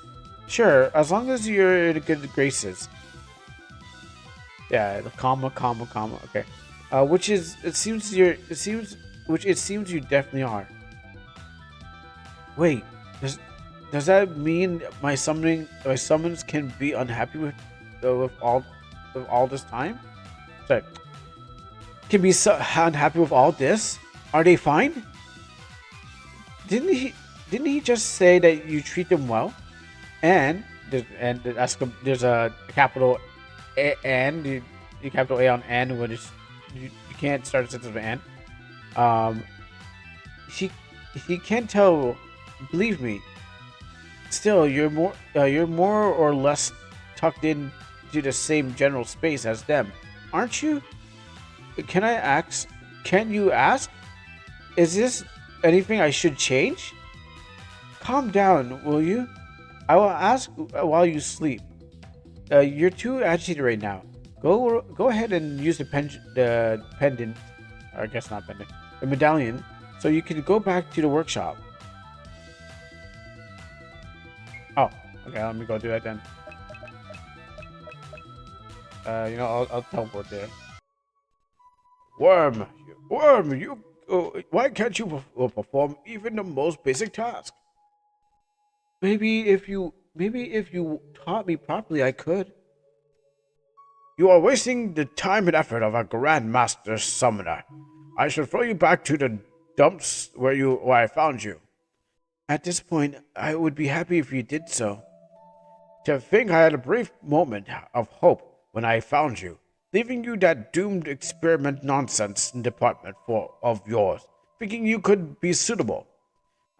Sure, as long as you're in good graces. Yeah, the comma. Okay, which it seems you definitely are. Wait, does that mean my summons can be unhappy with all this time? Sorry, can be so unhappy with all this? Are they fine? Didn't he just say that you treat them well? And there's a capital A, and the capital A on "and" when you can't start a sentence with "and." Um, he can't tell. Believe me. Still, you're more or less tucked into the same general space as them, aren't you? Can I ask? Can you ask? Is this anything I should change? Calm down, will you? I will ask while you sleep. You're too agitated right now. Go ahead and use the pendant. Or I guess not pendant. The medallion, so you can go back to the workshop. Oh, okay. Let me go do that then. I'll teleport there. Worm, you. Why can't you perform even the most basic task? Maybe if you taught me properly, I could. You are wasting the time and effort of a Grandmaster Summoner. I shall throw you back to the dumps where I found you. At this point, I would be happy if you did so. To think I had a brief moment of hope when I found you, leaving you that doomed experiment nonsense department of yours, thinking you could be suitable.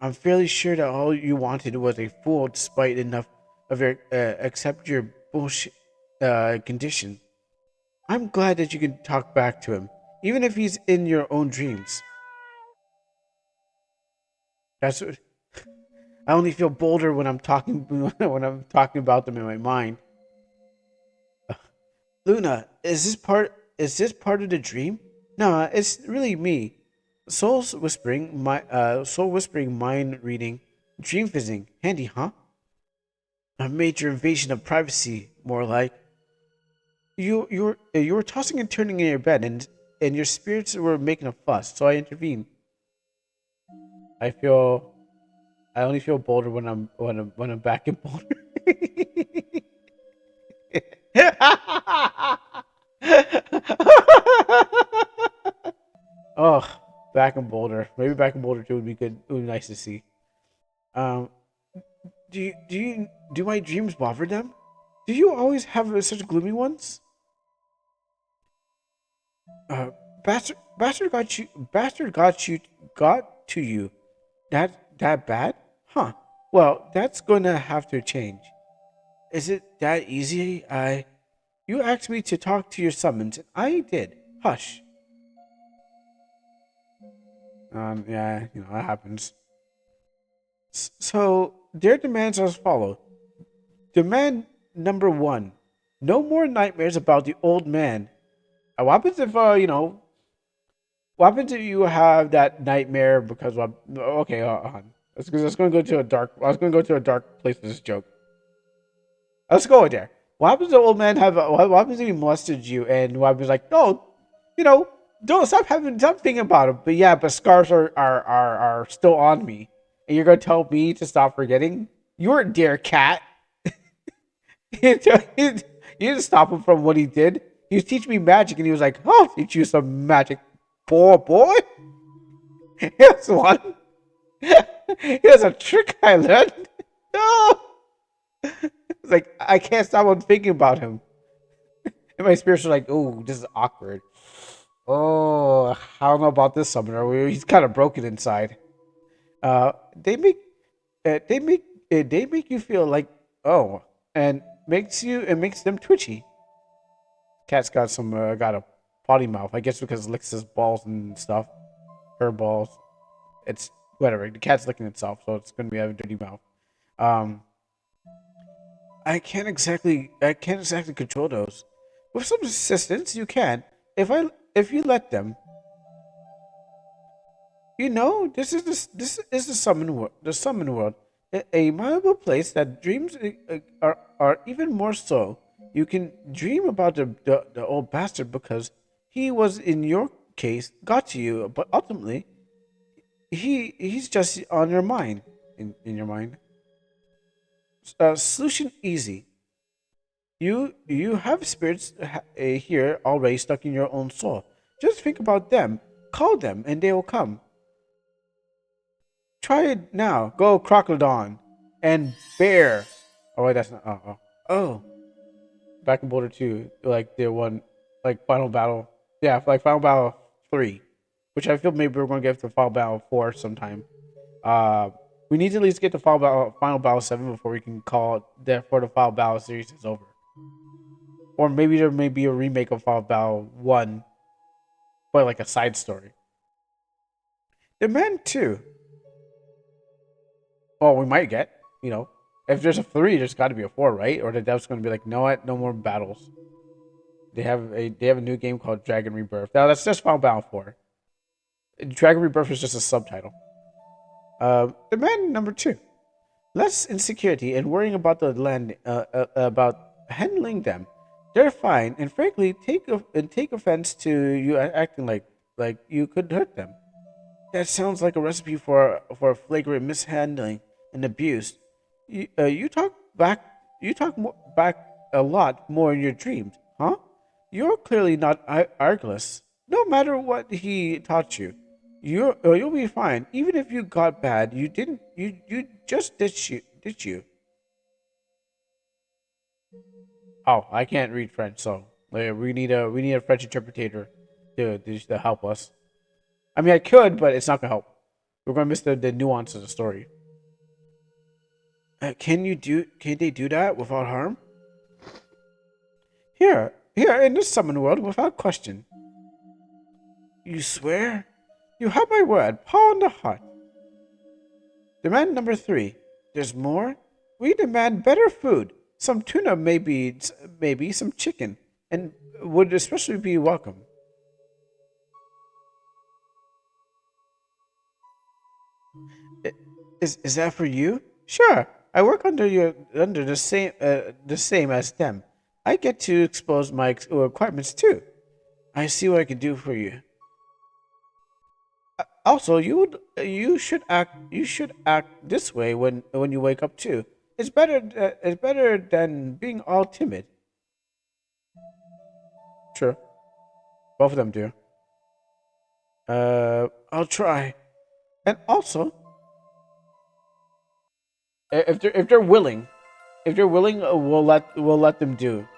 I'm fairly sure that all you wanted was a fool despite enough of your accept your bullshit condition. I'm glad that you can talk back to him, even if he's in your own dreams. That's what, I only feel bolder when I'm talking when I'm talking about them in my mind. Luna, is this part of the dream? No, it's really me. Soul whispering, mind reading, dream fizzing. Handy, huh? A major invasion of privacy, more like. You were tossing and turning in your bed, and and your spirits were making a fuss, so I intervened. I feel I only feel bolder when I'm back in Boulder. Oh, back in Boulder. Maybe back in Boulder too would be good. It would be nice to see. Um, do my dreams bother them? Do you always have such gloomy ones? Uh, got to you. That bad? Huh. Well, that's gonna have to change. Is it that easy? You asked me to talk to your summons, and I did. Hush. Yeah, that happens. So, their demands are as follow. Demand number one: no more nightmares about the old man. What happens if what happens if you have that nightmare because okay, hold on. Let's going to go to a dark. I was going to go to a dark place with this joke. Let's go there. What happens if the old man have? What happens if he molested you and what happens like, no, you know, don't stop thinking about it. But yeah, but scars are still on me, and you're gonna tell me to stop forgetting? You weren't there, cat. you didn't stop him from what he did. He was teaching me magic, and he was like, "I'll teach you some magic, boy." Here's one. Here's a trick I learned. No. It's like I can't stop on thinking about him. And my spirits are like, oh, this is awkward. Oh, I don't know about this summoner. He's kind of broken inside. They make, they make you feel like, oh, and makes them twitchy. Cat's got got a potty mouth. I guess because it licks his balls and stuff. Her balls. It's whatever. The cat's licking itself, so it's gonna be a dirty mouth. Um, I can't exactly control those. With some assistance, you can. If you let them. This is the summon world, a malleable place that dreams are even more so. You can dream about the old bastard because he was in your case got to you, but ultimately he's just on your mind in your mind. Solution easy. You have spirits here already stuck in your own soul. Just think about them, call them, and they will come. Try it now. Go Crocodon and Bear. Oh wait, that's not. Oh. Back in Boulder 2, like the one, like Final Battle. Yeah, like Final Battle 3, which I feel maybe we're gonna get to Final Battle 4 sometime. Uh, we need to at least get to Final Battle 7 before we can call it therefore the Final Battle series is over. Or maybe there may be a remake of Final Battle 1, but like a side story. The Men 2. Well, we might get, if there's a 3, there's got to be a 4, right? Or the devs going to be like, no, what? No more battles. They have a new game called Dragon Rebirth. Now, that's just Final Battle 4. Dragon Rebirth is just a subtitle. Demand number 2. Less insecurity and worrying about the land, about handling them. They're fine, and frankly, take offense to you acting like you could hurt them. That sounds like a recipe for flagrant mishandling and abuse. You talk back. You talk back a lot more in your dreams, huh? You're clearly not Argless. No matter what he taught you, you'll be fine. Even if you got bad, you didn't. You just did you? Oh, I can't read French, so we need a French interpreter to help us. I mean, I could, but it's not gonna help. We're gonna miss the nuance of the story. Can they do that without harm? Here in this summon world, without question. You swear? You have my word, paw on the heart. Demand number 3. There's more. We demand better food. Some tuna, maybe some chicken, and would especially be welcome. I- is that for you? Sure. I work under the same as them. I get to expose my requirements too. I see what I can do for you. Also, you should act this way when you wake up too. It's better than being all timid. Sure, both of them do. I'll try. And also, if they're willing, we'll let them do.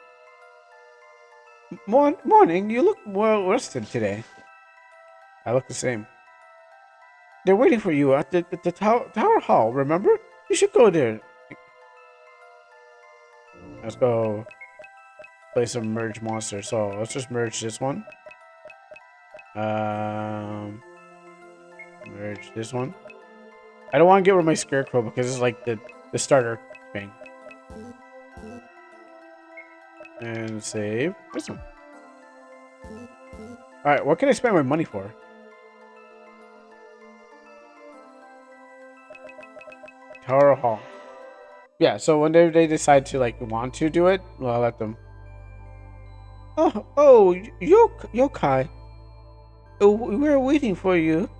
Morning, you look more rested today. I look the same. They're waiting for you at the tower hall. Remember? You should go there. Let's go play some merge monsters. So let's just merge this one. Um, merge this one. I don't want to get rid of my scarecrow because it's like the starter thing. And save this one. All right, what can I spend my money for? Tower Hall. Yeah, so when they decide to like want to do it, well, I'll let them. Yokai. Oh, we're waiting for you.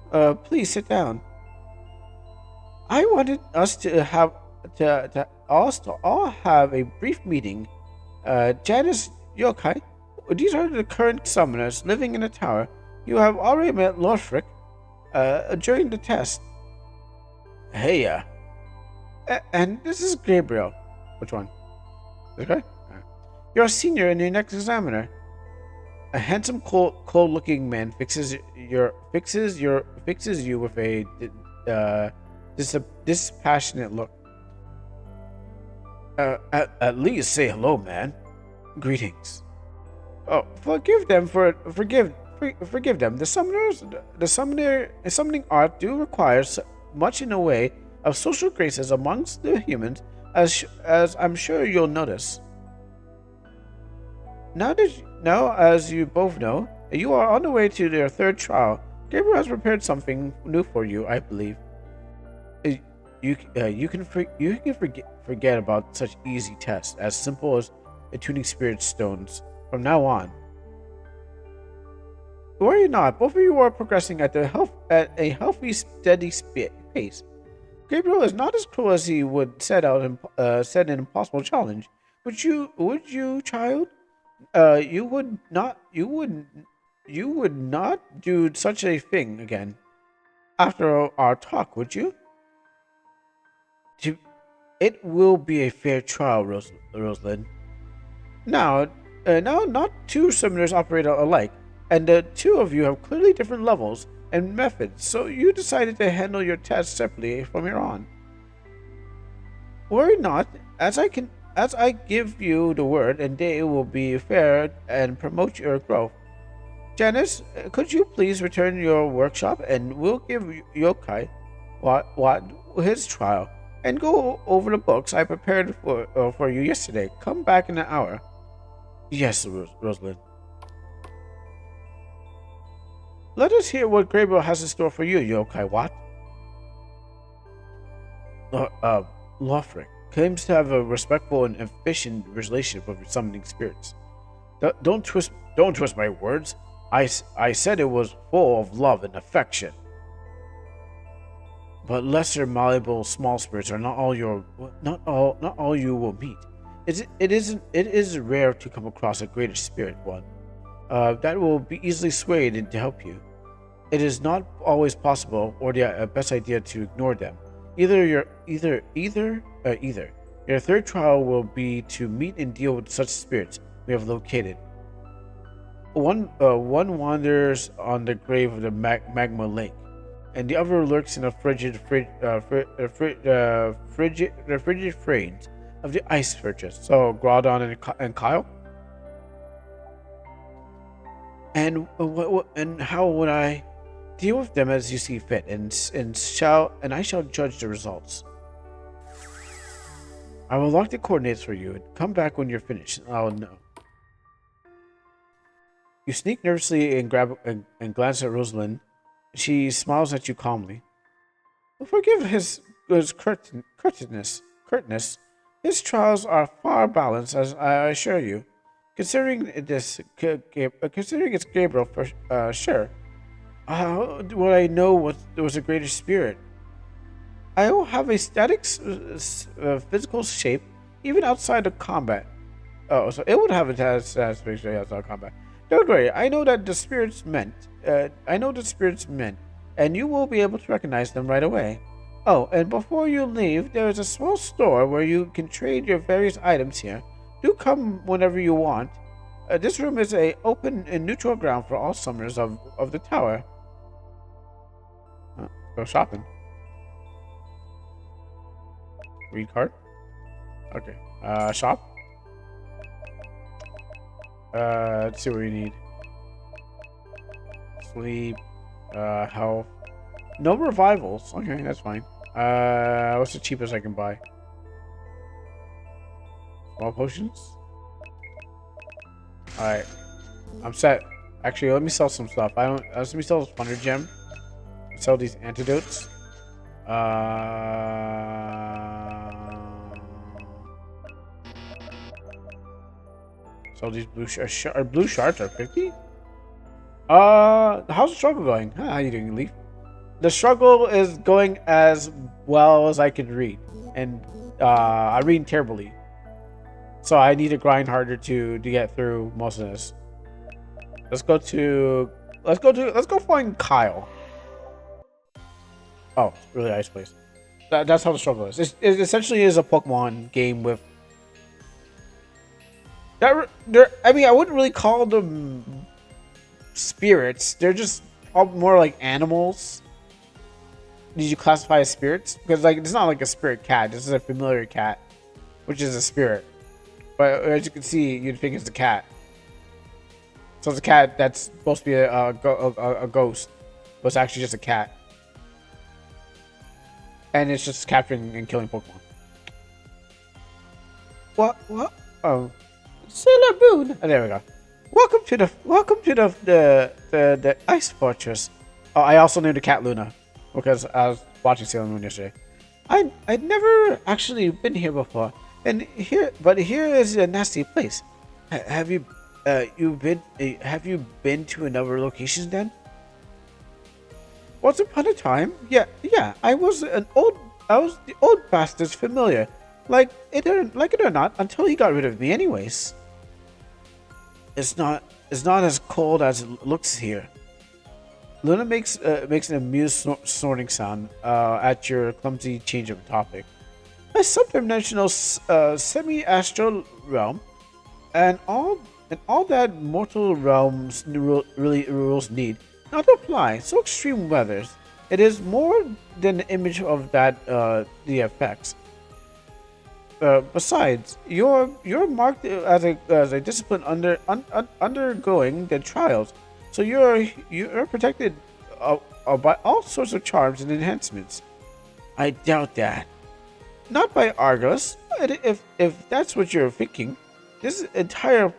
Please sit down. I wanted us to have to all have a brief meeting. Janice Yokai, these are the current summoners living in the tower. You have already met Lorfric during the test. Hey, and this is Gabriel. Which one? Okay. You're a senior and your next examiner. A handsome, cold-looking man fixes you with a dispassionate look. At least say hello, man. Greetings. Oh, forgive them. The summoning art do require much in the way of social graces amongst the humans, as I'm sure you'll notice. Now, as you both know, you are on the way to your third trial. Gabriel has prepared something new for you, I believe. You can forget about such easy tests as simple as attuning spirit stones from now on. Worry not, both of you are progressing at a healthy, steady pace. Gabriel is not as cruel as he would set an impossible challenge. Would you, child? You would not do such a thing again. After our talk, would you? It will be a fair trial, Rosalind. Now, not two summoners operate alike, and the two of you have clearly different levels and methods, so you decided to handle your tests separately from here on. Worry not, as I give you the word, and they will be fair and promote your growth. Janice, could you please return your workshop, and we'll give Yokai what his trial, and go over the books I prepared for you yesterday. Come back in an hour. Yes, Rosalind. Let us hear what Gabriel has in store for you, Yokai Watt. Lofric claims to have a respectful and efficient relationship with summoning spirits. Don't twist my words. I said it was full of love and affection. But lesser, malleable, small spirits are not all you will meet. It is rare to come across a greater spirit one that will be easily swayed in to help you. It is not always possible, or the best idea, to ignore them. Either. Your third trial will be to meet and deal with such spirits we have located. One wanders on the grave of the magma lake, and the other lurks in the frigid frames of the ice fortress. So Groudon and Kyle. And how would I deal with them as you see fit, and I shall judge the results. I will lock the coordinates for you and come back when you're finished. I'll know. You sneak nervously and glance at Rosalind. She smiles at you calmly. Forgive his curtness. His trials are far balanced, as I assure you. Considering it's Gabriel for sure. How would I know what there was a greater spirit? I will have a static physical shape even outside of combat. Oh, so it would have a static physical shape outside of combat. Don't worry, I know that the spirits meant. I know the spirits meant, and you will be able to recognize them right away. Oh, and before you leave, there is a small store where you can trade your various items here. Do come whenever you want. This room is a open and neutral ground for all summoners of the tower. Go shopping. Read card. Okay. Shop. Let's see what we need. Sleep. Health. No revivals. Okay, that's fine. What's the cheapest I can buy? Small potions? Alright. I'm set. Actually, let me sell some stuff. Let me sell this Wonder Gem. Sell these antidotes. So these blue shards are 50? How's the struggle going? Huh, how you doing, Leaf? The struggle is going as well as I can read. And I read terribly. So I need to grind harder to get through most of this. Let's go find Kyle. Oh, it's really ice place. That's how the struggle is. It essentially is a Pokemon game with. I mean, I wouldn't really call them spirits. They're just more like animals. Did you classify as spirits? Because like it's not like a spirit cat. This is a familiar cat, which is a spirit. But as you can see, you'd think it's a cat. So it's a cat that's supposed to be a ghost, but it's actually just a cat. And it's just capturing and killing Pokemon. What? Oh, Sailor Moon. Oh, there we go. Welcome to the Ice Fortress. Oh, I also named the cat Luna because I was watching Sailor Moon yesterday. I'd never actually been here before, here is a nasty place. Have you been to another location then? Once upon a time, yeah, I was the old bastard's familiar. Like it or not, until he got rid of me anyways. It's not as cold as it looks here. Luna makes an amused snorting sound at your clumsy change of topic. A subdimensional semi-astral realm, and all that mortal realms rules need not to apply. So extreme weathers. It is more than an image of that the effects. Besides, you're marked as a discipline undergoing the trials, so you're protected by all sorts of charms and enhancements. I doubt that. Not by Argus. If that's what you're thinking, this entire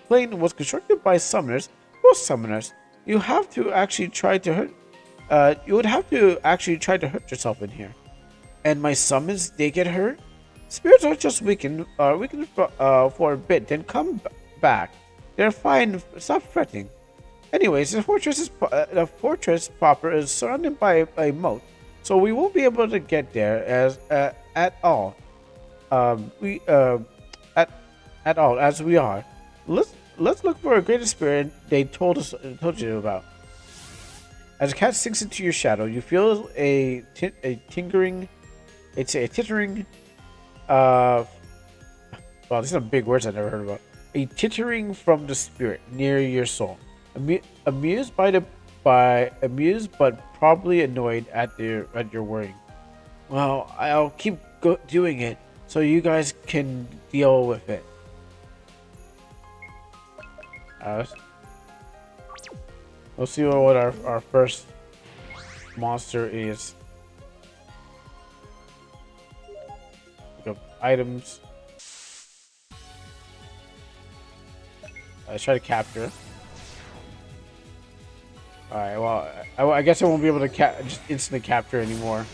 plane was constructed by summoners. Most summoners, you have to actually try to hurt. You would have to actually try to hurt yourself in here. And my summons, they get hurt. Spirits are just weakened for a bit, then come back. They're fine. Stop fretting. Anyways, the fortress proper is surrounded by a moat, so we won't be able to get there at all. At all as we are. Let's look for a greater spirit they told you about. As a cat sinks into your shadow, you feel a tittering. It's a tittering. Wow, these are big words I never heard about. A tittering from the spirit near your soul. Amused but probably annoyed at your worrying. Well, I'll keep doing it so you guys can deal with it. Let's see what our first monster is. Pick up items. Let's try to capture. Alright, well, I guess I won't be able to just instantly capture anymore.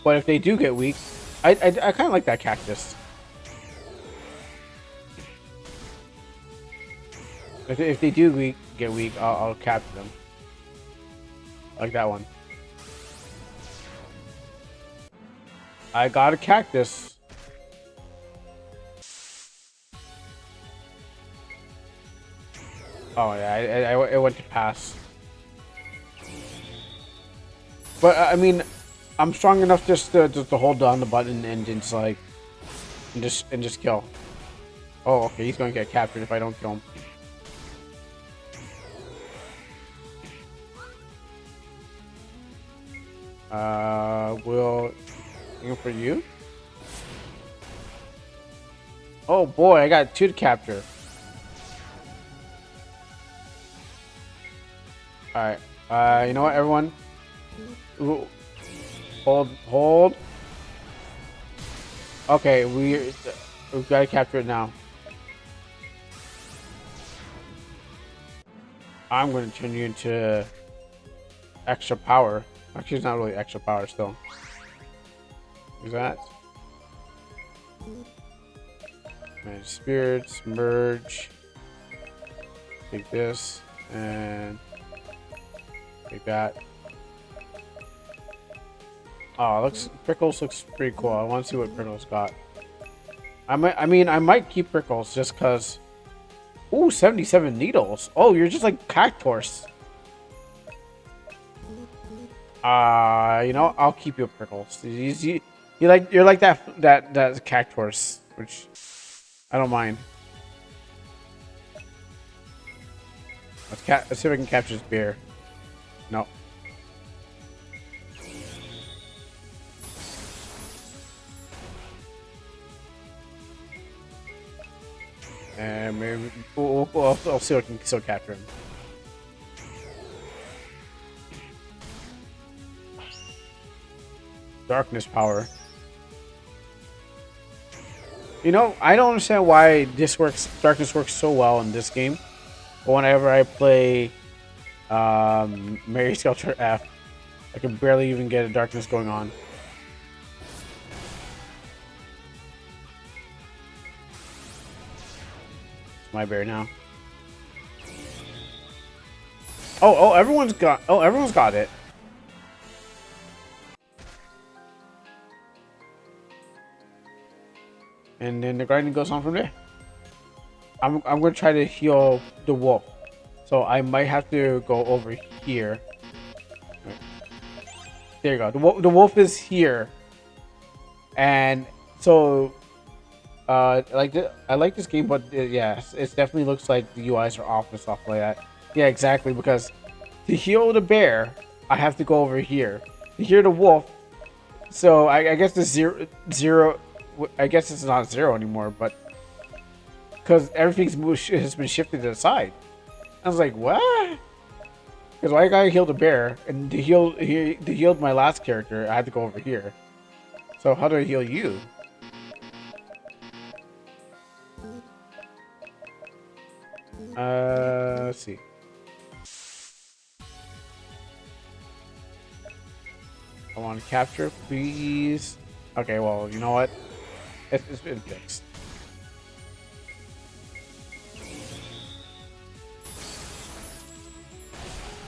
But if they do get weak, I kind of like that cactus. If they do get weak, I'll capture them. Like that one. I got a cactus. Oh yeah, I went to pass. But I mean, I'm strong enough just to hold down the button and just like, and just kill. Oh, okay, he's gonna get captured if I don't kill him. We'll aim for you. Oh boy, I got 2 to capture. All right. You know what, everyone? Ooh. Hold. Okay, we've got to capture it now. I'm going to turn you into extra power. Actually, it's not really extra power still. Who's that? Manage spirits, merge. Take this and take that. Oh, Prickles looks pretty cool. I want to see what Prickles got. I might keep Prickles just cause. Ooh, 77 needles. Oh, you're just like Cactus. You know, I'll keep you Prickles. You're like that Cactus, which I don't mind. Let's see if I can capture this bear. No. And maybe I'll see if I can still capture him. Darkness power. You know, I don't understand why darkness works so well in this game. But whenever I play Mary Sculpture F, I can barely even get a darkness going on. It's my bear now. Oh, everyone's got it. And then the grinding goes on from there. I'm gonna try to heal the wolf, so I might have to go over here. There you go. The wolf is here, and so I like this game, but yeah, it definitely looks like the UIs are off and stuff like that. Yeah, exactly. Because to heal the bear, I have to go over here. To heal the wolf, so I guess the zero. I guess it's not 0 anymore, but because has been shifted to the side. I was like, what? Because I gotta heal the bear, and to heal my last character, I had to go over here. So how do I heal you? Let's see. I want to capture, please. Okay, well, you know what? It's been fixed.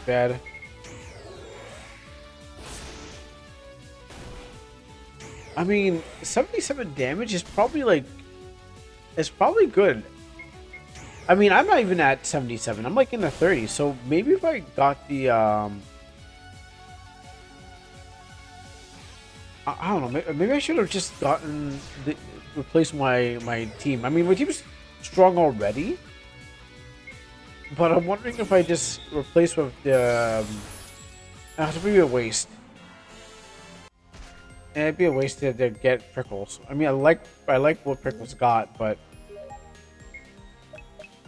Dead. I mean, 77 damage is probably like... It's probably good. I mean, I'm not even at 77. I'm like in the 30s. So maybe if I got the... I don't know. Maybe I should have just gotten replaced my team. I mean, my team's strong already, but I'm wondering if I just replace with the. It's be a waste. And it'd be a waste to get Prickles. I mean, I like what Prickles got, but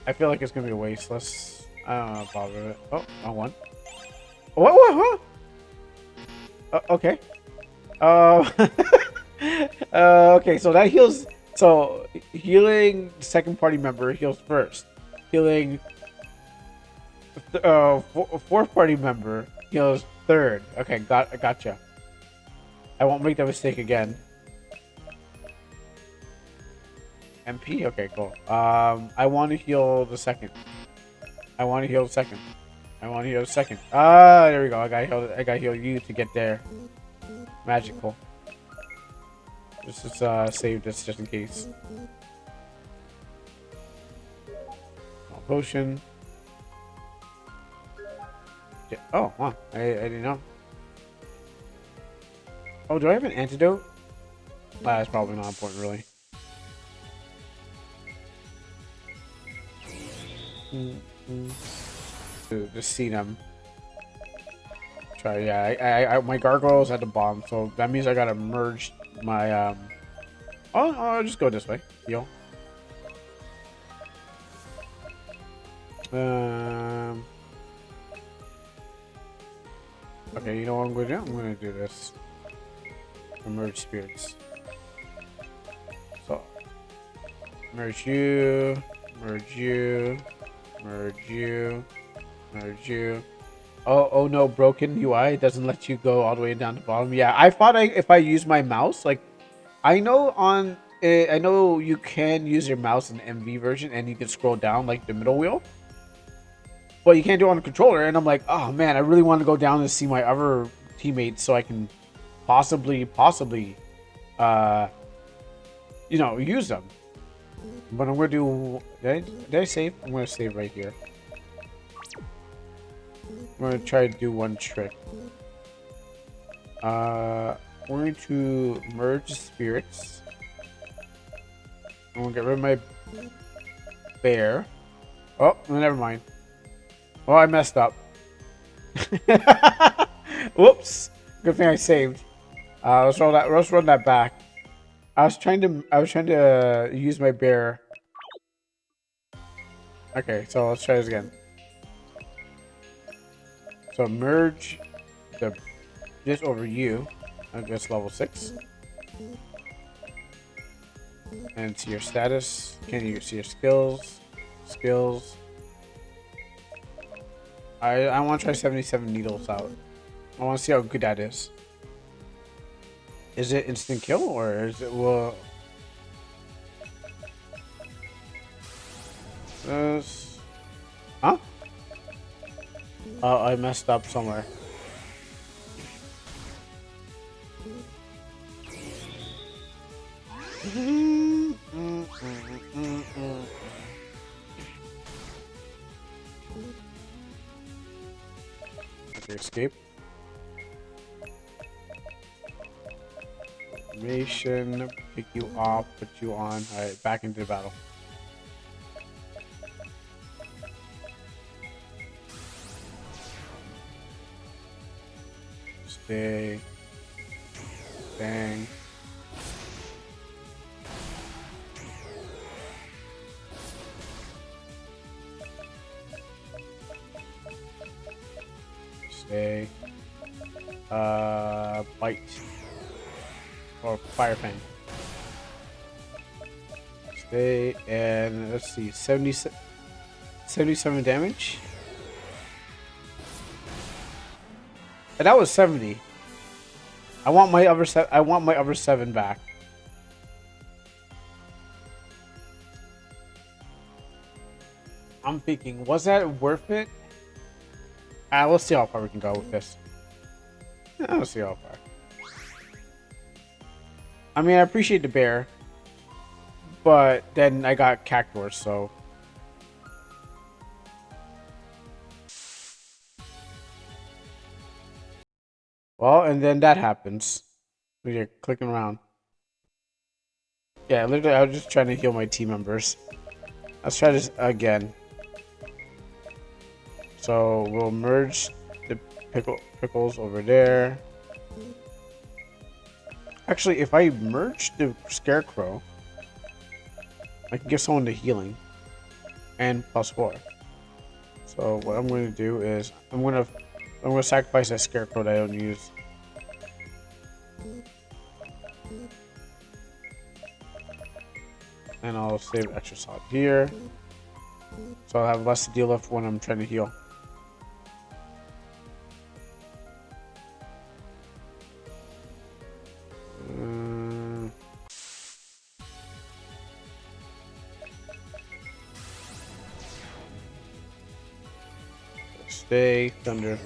I feel like it's gonna be a waste. I don't know about it. Oh, wrong one. What? Okay. Okay, so that heals. So healing second party member heals first. Healing fourth party member heals third. Okay, gotcha. I won't make that mistake again. MP? Okay, cool. I want to heal the second. I want to heal the second. I want to heal the second. Ah, there we go. I gotta heal you to get there. Magical. Let's just save this just in case. Potion. Yeah. Oh, wow. I didn't know. Oh, do I have an antidote? That's probably not important, really. Just see them. Try, yeah. My gargoyles at the bottom, so that means I gotta merge my Oh, I'll just go this way. Heal. Okay, you know what I'm gonna do? I'm gonna do this. Merge spirits. So, merge you, merge you, merge you, merge you. Oh no, broken UI doesn't let you go all the way down to the bottom. Yeah, I thought if I use my mouse, like, I know I know you can use your mouse in the MV version and you can scroll down like the middle wheel, but you can't do it on the controller. And I'm like, oh man, I really want to go down and see my other teammates so I can possibly, uh, use them. But I'm gonna do. Did I save? I'm gonna save right here. I'm gonna try to do one trick. We're going to merge spirits. I'm gonna get rid of my bear. Oh, never mind. Oh, I messed up. Whoops. Good thing I saved. Let's roll that. Let's run that back. I was trying to use my bear. Okay, so let's try this again. So merge this over you. I guess level 6. And see your status. Can you see your skills? Skills. I want to try 77 needles out. I want to see how good that is. Is it instant kill or is it well? Huh? Oh, I messed up somewhere. Okay, escape. Information, pick you off, put you on. Alright, back into the battle. Stay. Bang. Stay. Bite. Or fire fang. Stay, and let's see, 77 damage. And that was 70. I want my other 7 back. I'm thinking, was that worth it? Let's see how far we can go with this. Yeah, let's see how far. I mean, I appreciate the bear, but then I got Cactus, so. Well, and then that happens. You're clicking around. Yeah, literally, I was just trying to heal my team members. Let's try this again. So we'll merge the pickles over there. Actually, if I merge the scarecrow, I can give someone the healing and +4. So what I'm going to do is I'm going to sacrifice that scarecrow that I don't use. And I'll save extra salt here. So I'll have less to deal with when I'm trying to heal. Stay, thunder.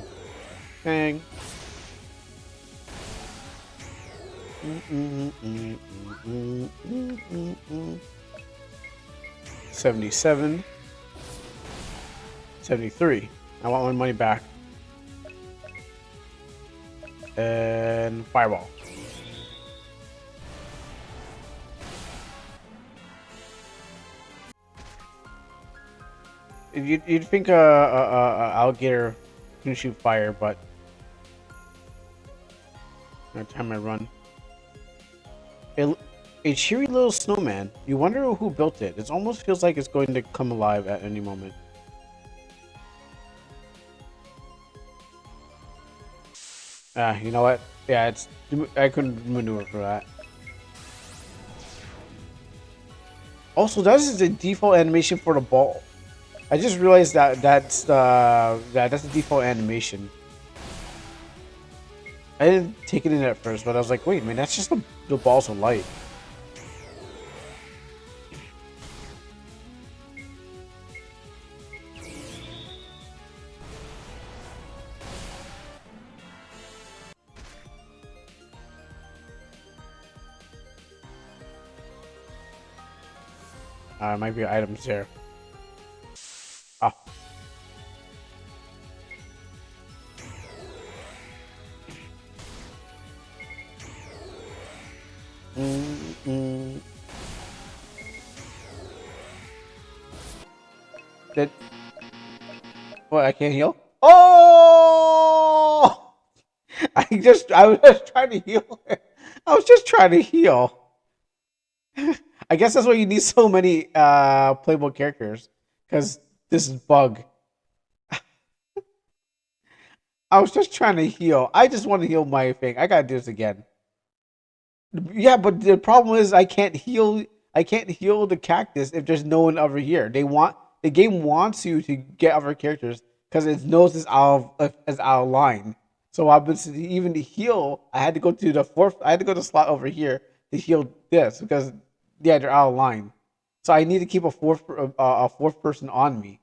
Bang. 77. 73. I want my money back. And fireball. You'd think a alligator can shoot fire, but every time I run, a cheery little snowman. You wonder who built it. It almost feels like it's going to come alive at any moment. You know what? Yeah, I couldn't maneuver for that. Also, that is the default animation for the ball. I just realized that's the default animation. I didn't take it in at first, but I was like, wait, man, that's just the balls of light. Might be items there. Ah. Did what? I can't heal. Oh! I was just trying to heal. I was just trying to heal. I guess that's why you need so many playable characters, because this is bug. I was just trying to heal. I just want to heal my thing. I gotta do this again. Yeah, but the problem is I can't heal. I can't heal the cactus if there's no one over here. The game wants you to get other characters because it knows it's out of line. So I've been even to heal. I had to go to the fourth. I had to go to the slot over here to heal this because yeah, they're out of line. So I need to keep a fourth person on me,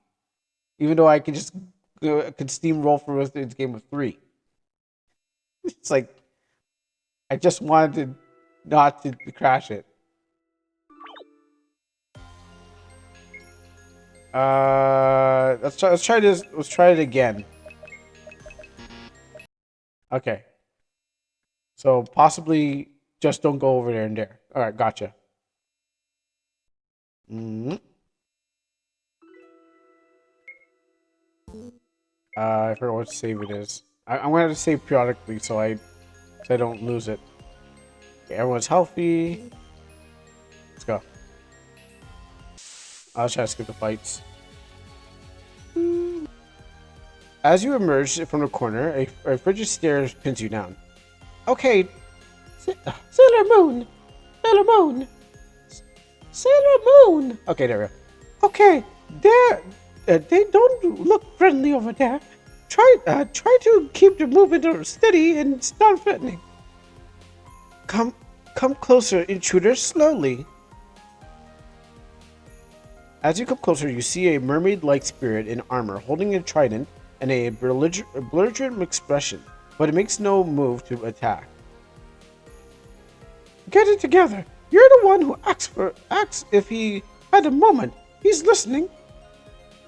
even though I can just can steamroll through this game with three. It's like I just wanted to not to crash it. Let's try this. Let's try it again. Okay. So possibly just don't go over there and there. All right, gotcha. I forgot what save it is. I'm gonna have to save periodically so I don't lose it. Okay, everyone's healthy. Let's go. I'll try to skip the fights. As you emerge from the corner, a frigid stare pins you down. Okay, Sailor Moon, Sailor Moon, Sailor Moon. Okay, there we go. Okay, they don't look friendly over there. Try to keep the movement steady and non-threatening. Come closer, intruder, slowly. As you come closer, you see a mermaid-like spirit in armor, holding a trident and a belligerent expression, but it makes no move to attack. Get it together. You're the one who asks if he had a moment. He's listening.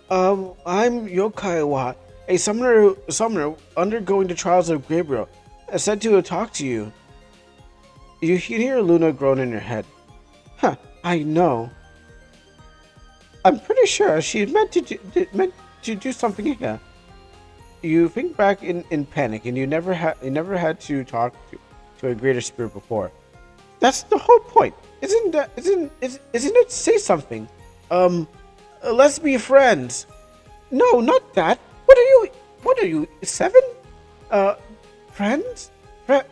I'm Yokaiwa, a summoner undergoing the trials of Gabriel. I said to talk to you. You can hear Luna groan in her head. Huh, I know. I'm pretty sure she meant to do something here. You think back in panic, and you never had to talk to a greater spirit before. That's the whole point. Isn't it? Say something. Let's be friends. No, not that. What are you? 7? Friends?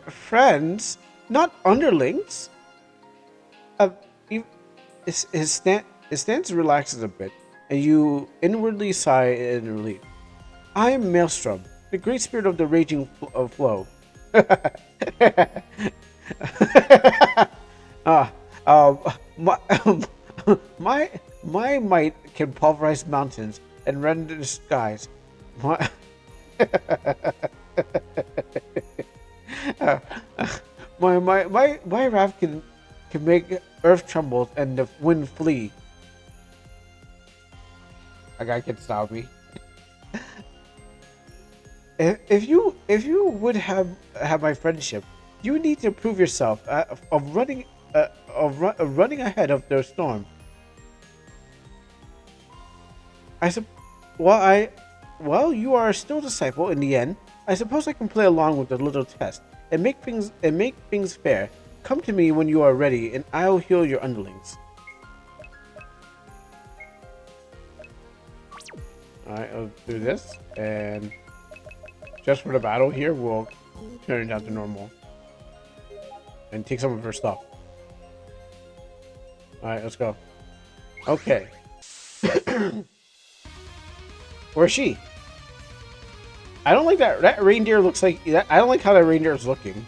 Friends? Not underlings? His stance relaxes a bit, and you inwardly sigh in relief. I am Maelstrom, the great spirit of the raging flow. My might can pulverize mountains and render the skies. Uh, my raft can make earth tremble and the wind flee. A guy can stop me. If you would have my friendship, you need to prove yourself of running ahead of the storm. I sup- well I well you are still a disciple in the end. I suppose I can play along with the little test and make things fair. Come to me when you are ready, and I'll heal your underlings. All right, I'll do this, and just for the battle here, we'll turn it down to normal and take some of her stuff. All right, let's go. Okay, where's she? I don't like that. That reindeer looks like that. I don't like how that reindeer is looking.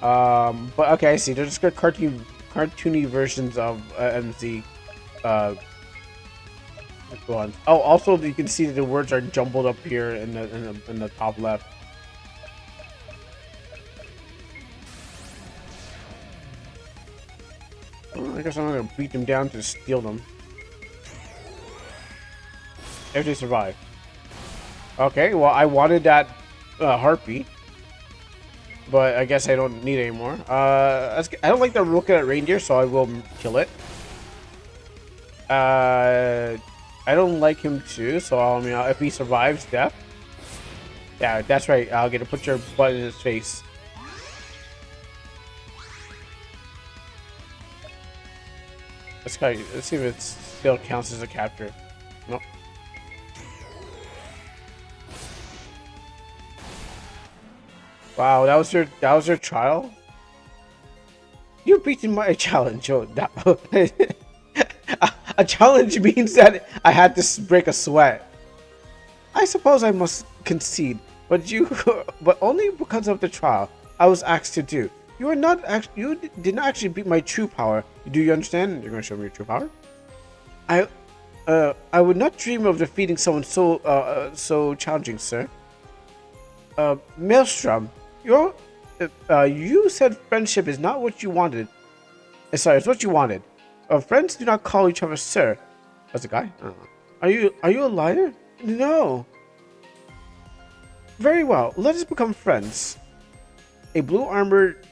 But okay, I see. They're just cartoony versions of MZ. Ones. Oh, also you can see that the words are jumbled up here in the top left. Well, I guess I'm gonna beat them down to steal them. If they survive. Okay, well I wanted that heartbeat, but I guess I don't need it anymore. I don't like the look of that reindeer, so I will kill it. I don't like him too, so I mean, if he survives death, yeah, that's right. I'll get to put your butt in his face. Let's see if it still counts as a capture. Nope. Wow, that was your trial. You beaten my challenge. Oh, that, a challenge means that I had to break a sweat. I suppose I must concede, but only because of the trial I was asked to do. You did not actually beat my true power. Do you understand? You're gonna show me your true power. I, I would not dream of defeating someone so challenging, sir. Maelstrom, you said friendship is not what you wanted. Sorry, it's what you wanted. Friends do not call each other sir. That's a guy? I don't know. Are you a liar? No. Very well. Let us become friends. A blue armored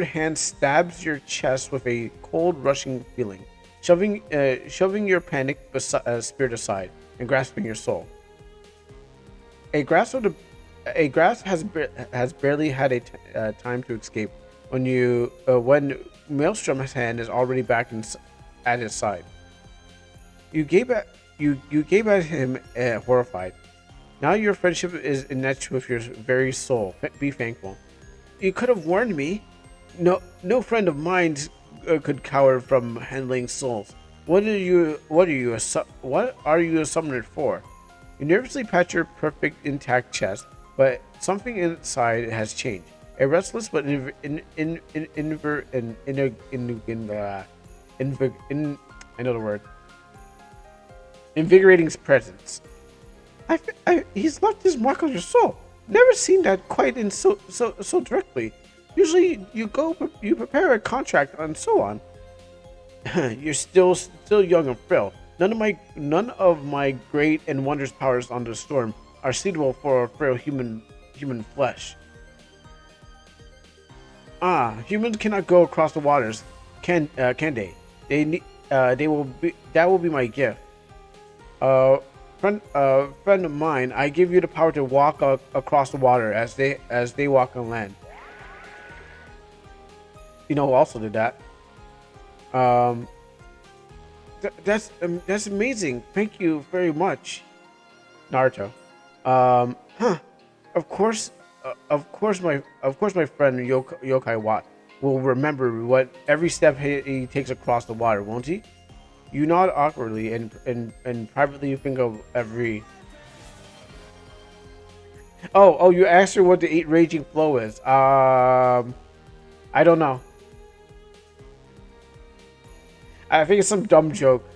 hand stabs your chest with a cold rushing feeling, shoving your panic spirit aside and grasping your soul. A grasp of the a grasp has barely had time to escape when Maelstrom's hand is already back at his side. You gave at him horrified. Now your friendship is enmeshed with your very soul. Be thankful. You could have warned me. No friend of mine could cower from handling souls. What are you a summoner for? You nervously pat your perfect intact chest, but something inside has changed. A restless but I know the word. Invigorating presence. He's left his mark on your soul. Never seen that quite in so directly. Usually you prepare a contract and so on. You're still young and frail. None of my great and wondrous powers on the storm are suitable for frail human flesh. Humans cannot go across the waters, can they? They will be. That will be my gift. Friend of mine, I give you the power to walk across the water as they walk on land. You know who also did that? That's amazing. Thank you very much, Naruto. Huh. Of course, my friend Yokai Watt will remember what every step he takes across the water, won't he? You nod awkwardly and privately think of every. Oh, you asked her what the eight raging flow is. I don't know. I think it's some dumb joke.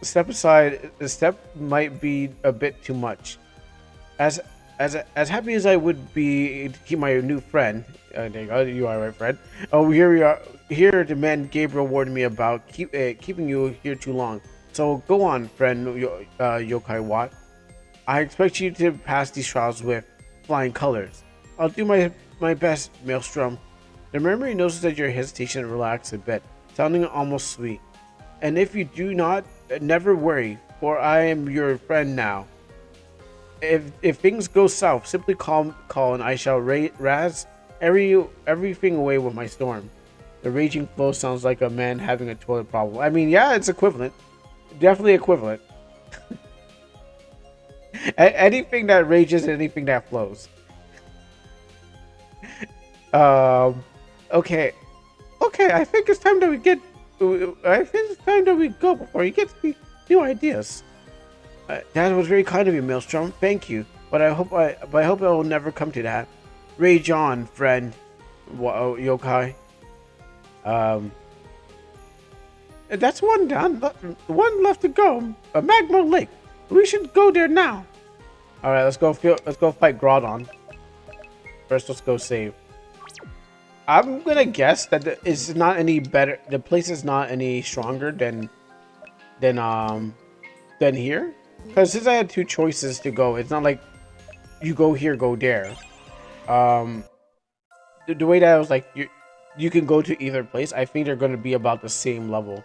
Step aside. The step might be a bit too much. As as happy as I would be to keep my new friend, there you go, you are my friend. Oh, here we are. Here, the man Gabriel warned me about keeping you here too long. So go on, friend Yokai Watt. I expect you to pass these trials with flying colors. I'll do my best, Maelstrom. The memory notices that your hesitation and relax a bit, sounding almost sweet. And if you do not, never worry, for I am your friend now. If things go south, simply call and I shall razz everything away with my storm. The raging flow sounds like a man having a toilet problem. I mean, yeah, it's equivalent. Definitely equivalent. Anything that rages and anything that flows. Okay. Okay, I think it's time that we get... I think it's time that we go before you get new ideas. That was very kind of you, Maelstrom. Thank you. But I hope it will never come to that. Rage on, friend. Yokai. That's one done. One left to go. A magma lake. We should go there now. All right, let's go fight Groudon. First, let's go save. I'm gonna guess that it's not any better. The place is not any stronger than here. Because since I had two choices to go, it's not like you go here, go there. The way that I was like, you can go to either place. I think they're going to be about the same level.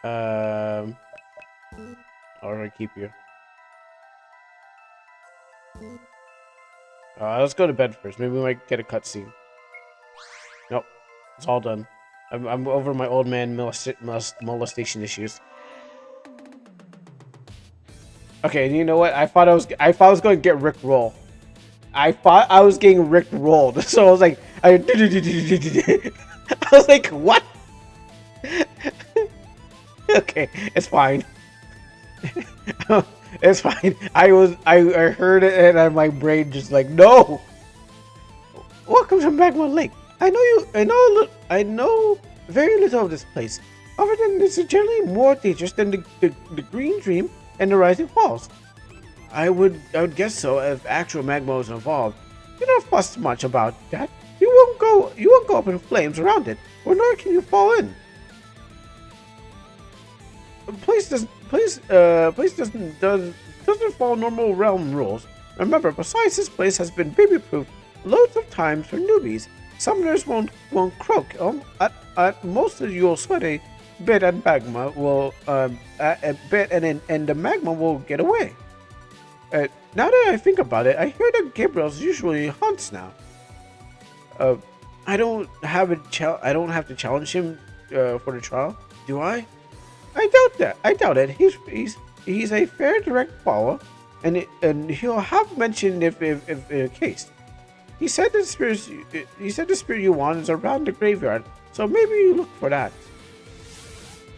I'm gonna keep you. Let's go to bed first. Maybe we might get a cutscene. Nope, it's all done. I'm over my old man molestation issues. Okay, and you know what? I thought I was going to get Rick roll. I thought I was getting Rick rolled, so I was like, I was like, what? Okay, it's fine. It's fine. I heard it and my brain just like, no. Welcome to Magma Lake. I know very little of this place. Other than it's generally more dangerous than the Green Dream and the Rising Falls. I would guess so if actual magma was involved. You don't fuss much about that. You won't go up in flames around it, or nor can you fall in. Place doesn't follow normal realm rules. Remember, besides, this place has been baby-proof loads of times for newbies. Summoners won't croak. At most, you'll sweat a bit, and magma will a bit, and the magma will get away. Now that I think about it, I hear that Gabriel's usually hunts now. I don't have to challenge him for the trial, do I? I doubt that. I doubt it. He's a fair direct follower, and he'll have mentioned if case. He said the spirit you want is around the graveyard, so maybe you look for that.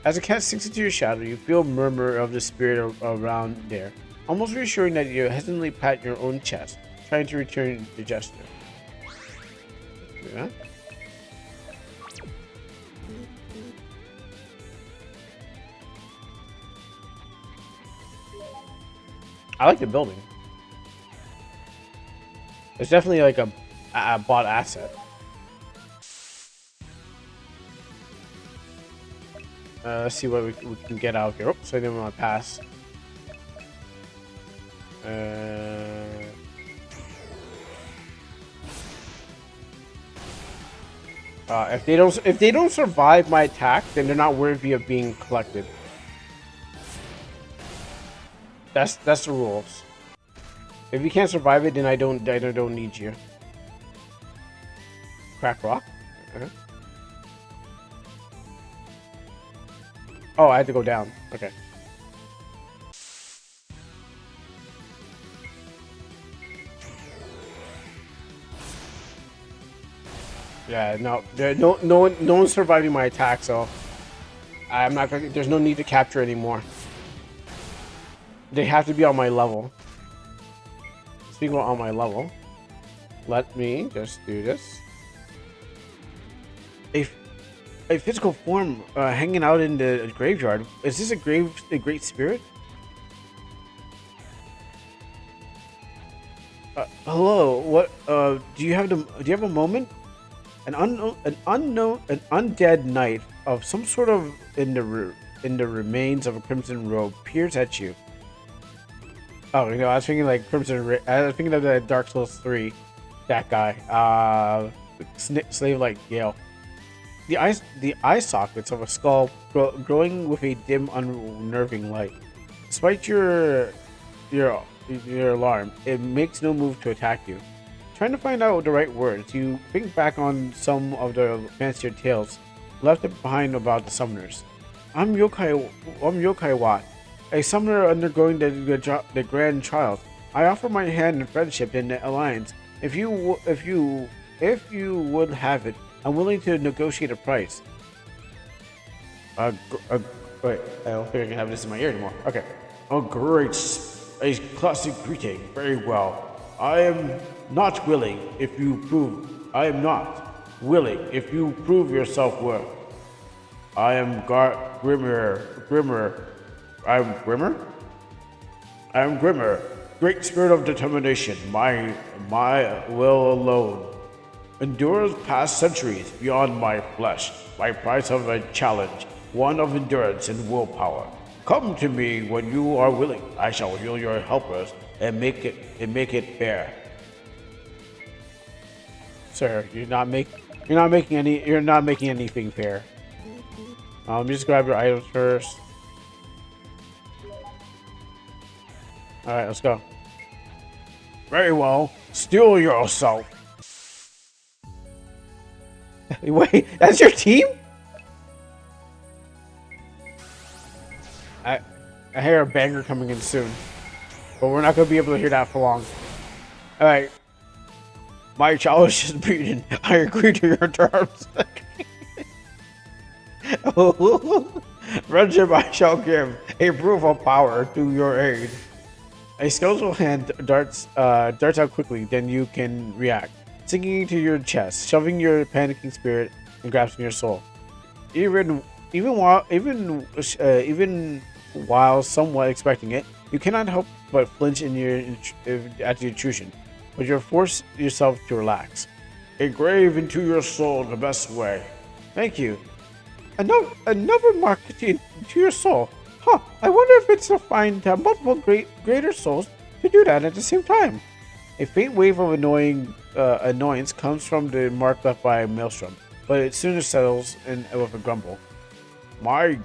As a cat sinks into your shadow, you feel a murmur of the spirit around there, almost reassuring that you hesitantly pat your own chest, trying to return the gesture. Yeah. I like the building. It's definitely like a bought asset. Let's see what we can get out here. Oops, I didn't want to pass. If they don't survive my attack, then they're not worthy of being collected. That's the rules. If you can't survive it, then I don't need you. Crack rock. Oh, I had to go down. Okay. Yeah, no one's surviving my attack, so I'm not gonna. There's no need to capture anymore. They have to be on my level. Speaking about on my level, let me just do this. A physical form hanging out in the graveyard. Is this a great spirit? Hello. What? Do you have the? Do you have a moment? An undead knight of some sort of in the remains of a crimson robe peers at you. Oh, I was thinking like I was thinking of the Dark Souls 3, that guy. Slave like Gale. The eye sockets of a skull glowing with a dim, unnerving light. Despite your your alarm, it makes no move to attack you. Trying to find out the right words, you think back on some of the fancier tales left behind about the summoners. I'm Yokai Watt, a summoner undergoing the grand trials. I offer my hand in friendship and alliance. If you would have it, I'm willing to negotiate a price. Uh, gr- uh, Wait, I don't think I can have this in my ear anymore. Okay. Oh, great. A classic greeting. Very well. I am not willing if you prove. I am not willing if you prove your self worth. I am Grimmer. I'm Grimmer? I am Grimmer. Great spirit of determination. My will alone endures past centuries beyond my flesh. My price of a challenge, one of endurance and willpower. Come to me when you are willing. I shall heal your helpers and make it fair. Sir, you're not making anything fair. Let me just grab your items first. All right, let's go. Very well. Steel yourself. Wait, that's your team? I I hear a banger coming in soon, but we're not gonna be able to hear that for long. All right, my challenge is beaten. I agree to your terms. Friendship I shall give, a proof of power to your aid. A skeletal hand darts out quickly, then you can react, sinking into your chest, shoving your panicking spirit and grasping your soul. Even even while somewhat expecting it, you cannot help but flinch at the intrusion, but you force yourself to relax. A grave into your soul the best way. Thank you. Another mark to your soul. Huh, I wonder if it's a find to have multiple greater souls to do that at the same time. A faint wave of annoyance comes from the mark left by Maelstrom, but it sooner settles in with a grumble. My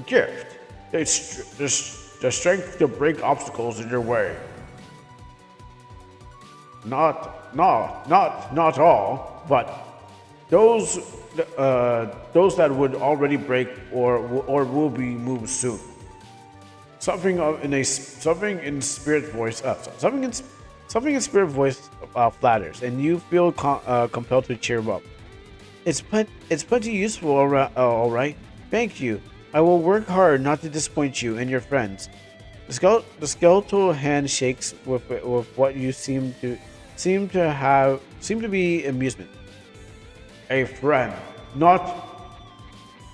gift. The strength to break obstacles in your way. Not all, but those those that would already break or will be moved soon. Something in spirit voice. Something in spirit voice flatters, and you feel compelled to cheer him up. It's plenty useful, all right. Thank you. I will work hard not to disappoint you and your friends. The skeletal hand shakes with what you seem to be amusement. A friend, not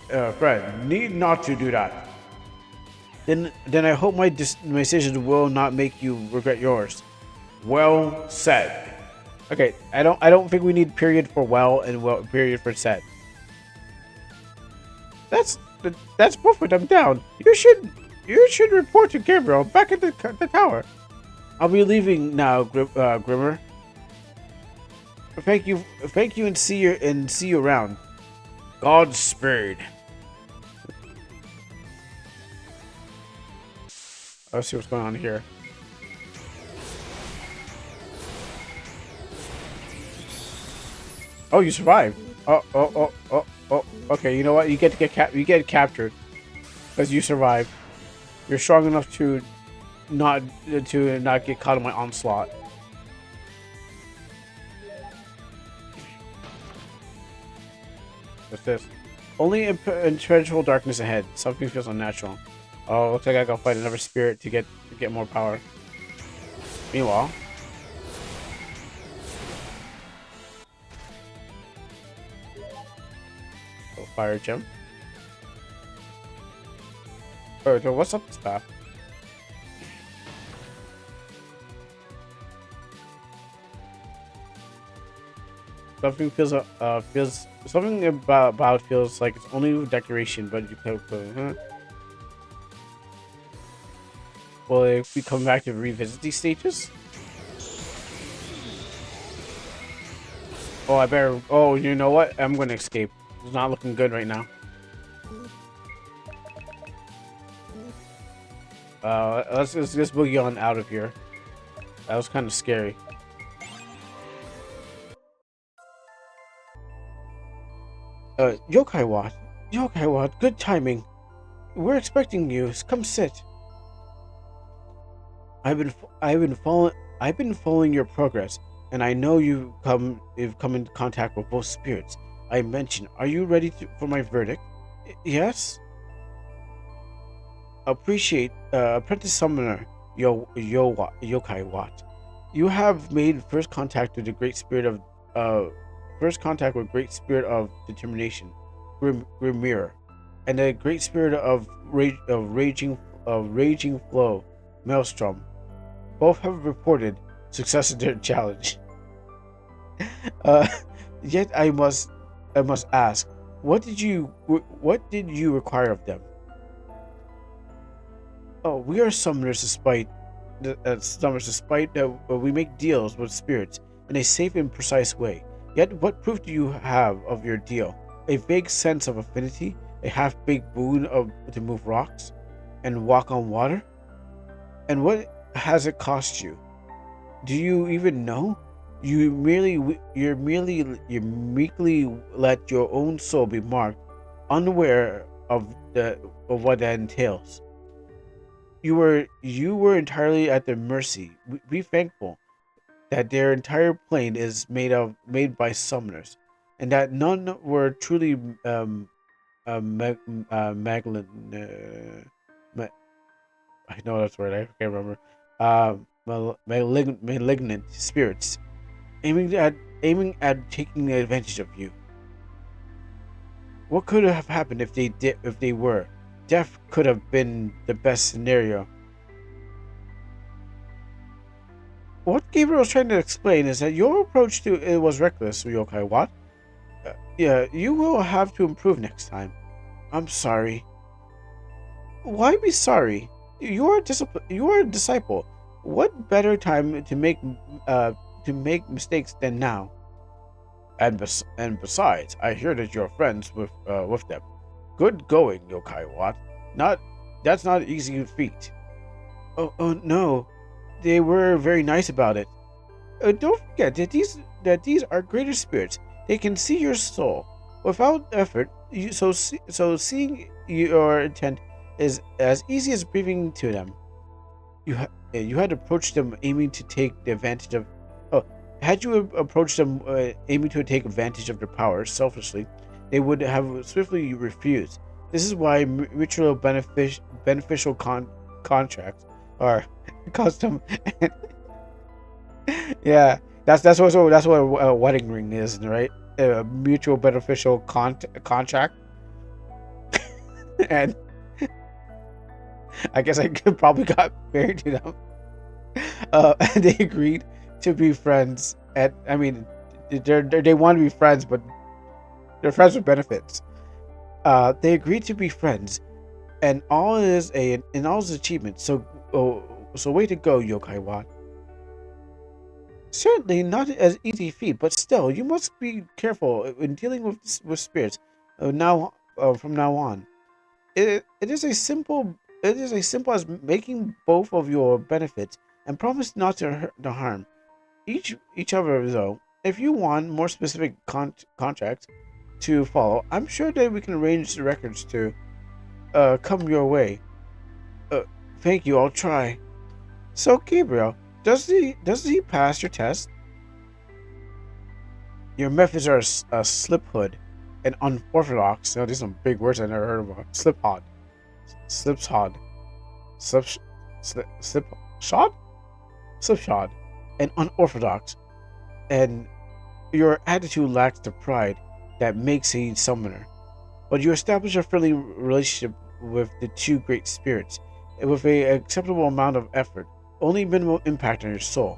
a friend, need not to do that. Then I hope my decision will not make you regret yours. Well said. Okay, I don't think we need period for well and well period for said. That's that's perfect. I'm down. You should report to Gabriel back at the tower. I'll be leaving now, Grimmer. Thank you, and see you around. Godspeed. Let's see what's going on here. Oh, you survived. Oh. Okay, you know what? You get captured because you survived. You're strong enough not to not get caught in my onslaught. What's this? Only impenetrable darkness ahead. Something feels unnatural. Oh, looks like I gotta fight another spirit to get more power. Meanwhile, oh, fire gem. Oh, so what's up this path? Something feels something about feels like it's only decoration, but you could, huh? Well, if we come back to revisit these stages. Oh, I better. Oh, you know what? I'm gonna escape. It's not looking good right now. Let's boogie on out of here. That was kind of scary. Yokai Wat. Yokai Wat, good timing. We're expecting you. Come sit. I've been following your progress, and I know you've come in contact with both spirits I mentioned. Are you ready for my verdict? Yes. Appreciate apprentice summoner Yokai Wat. You have made first contact with great spirit of determination, Grimir, and a great spirit of raging flow, Maelstrom. Both have reported success in their challenge. Uh, yet I must ask, what did you require of them? Oh, we are summoners despite that we make deals with spirits in a safe and precise way. Yet, what proof do you have of your deal? A vague sense of affinity, a half-baked boon to move rocks and walk on water? And what has it cost you? Do you even know? You meekly let your own soul be marked, unaware of what that entails. You were entirely at their mercy. Be thankful that their entire plane is made by summoners, and that none were truly mag, maglin. Ma- I know that's word. I can't remember. Malignant spirits aiming at taking advantage of you. What could have happened if they did? If they were, death could have been the best scenario. What Gabriel was trying to explain is that your approach to it was reckless, Ryokai Wat. Yeah, you will have to improve next time. I'm sorry. Why be sorry? You are a disciple. What better time to make mistakes than now? And besides, I hear that you're friends with them. Good going, Yokai Wat. Not That's not an easy feat. Oh no, they were very nice about it. Don't forget that these are greater spirits. They can see your soul. Without effort, so seeing your intent is as easy as breathing to them. You had approached them aiming to take the advantage of. Oh, had you approached them aiming to take advantage of their power selfishly, they would have swiftly refused. This is why mutual beneficial contracts are custom. Yeah, that's what a wedding ring is, right? A mutual beneficial contract, and I guess I could probably got married to them. And they agreed to be friends. And I mean, they want to be friends, but they're friends with benefits. They agreed to be friends, and all is achievement. So way to go, Yokai Wan. Certainly not as easy feat, but still, you must be careful in dealing with spirits. From now on, it is as simple as making both of your benefits and promise not to harm each other. Though, if you want more specific contracts to follow, I'm sure that we can arrange the records to come your way. Uh, Thank you. I'll try. So, Gabriel, does he pass your test? Your methods are a slip hood and unorthodox. You know, these are some big words I never heard about. Slipshod, slip, slip shod, slipshod, and unorthodox. And your attitude lacks the pride that makes a summoner. But you establish a friendly relationship with the two great spirits, and with a acceptable amount of effort, only minimal impact on your soul.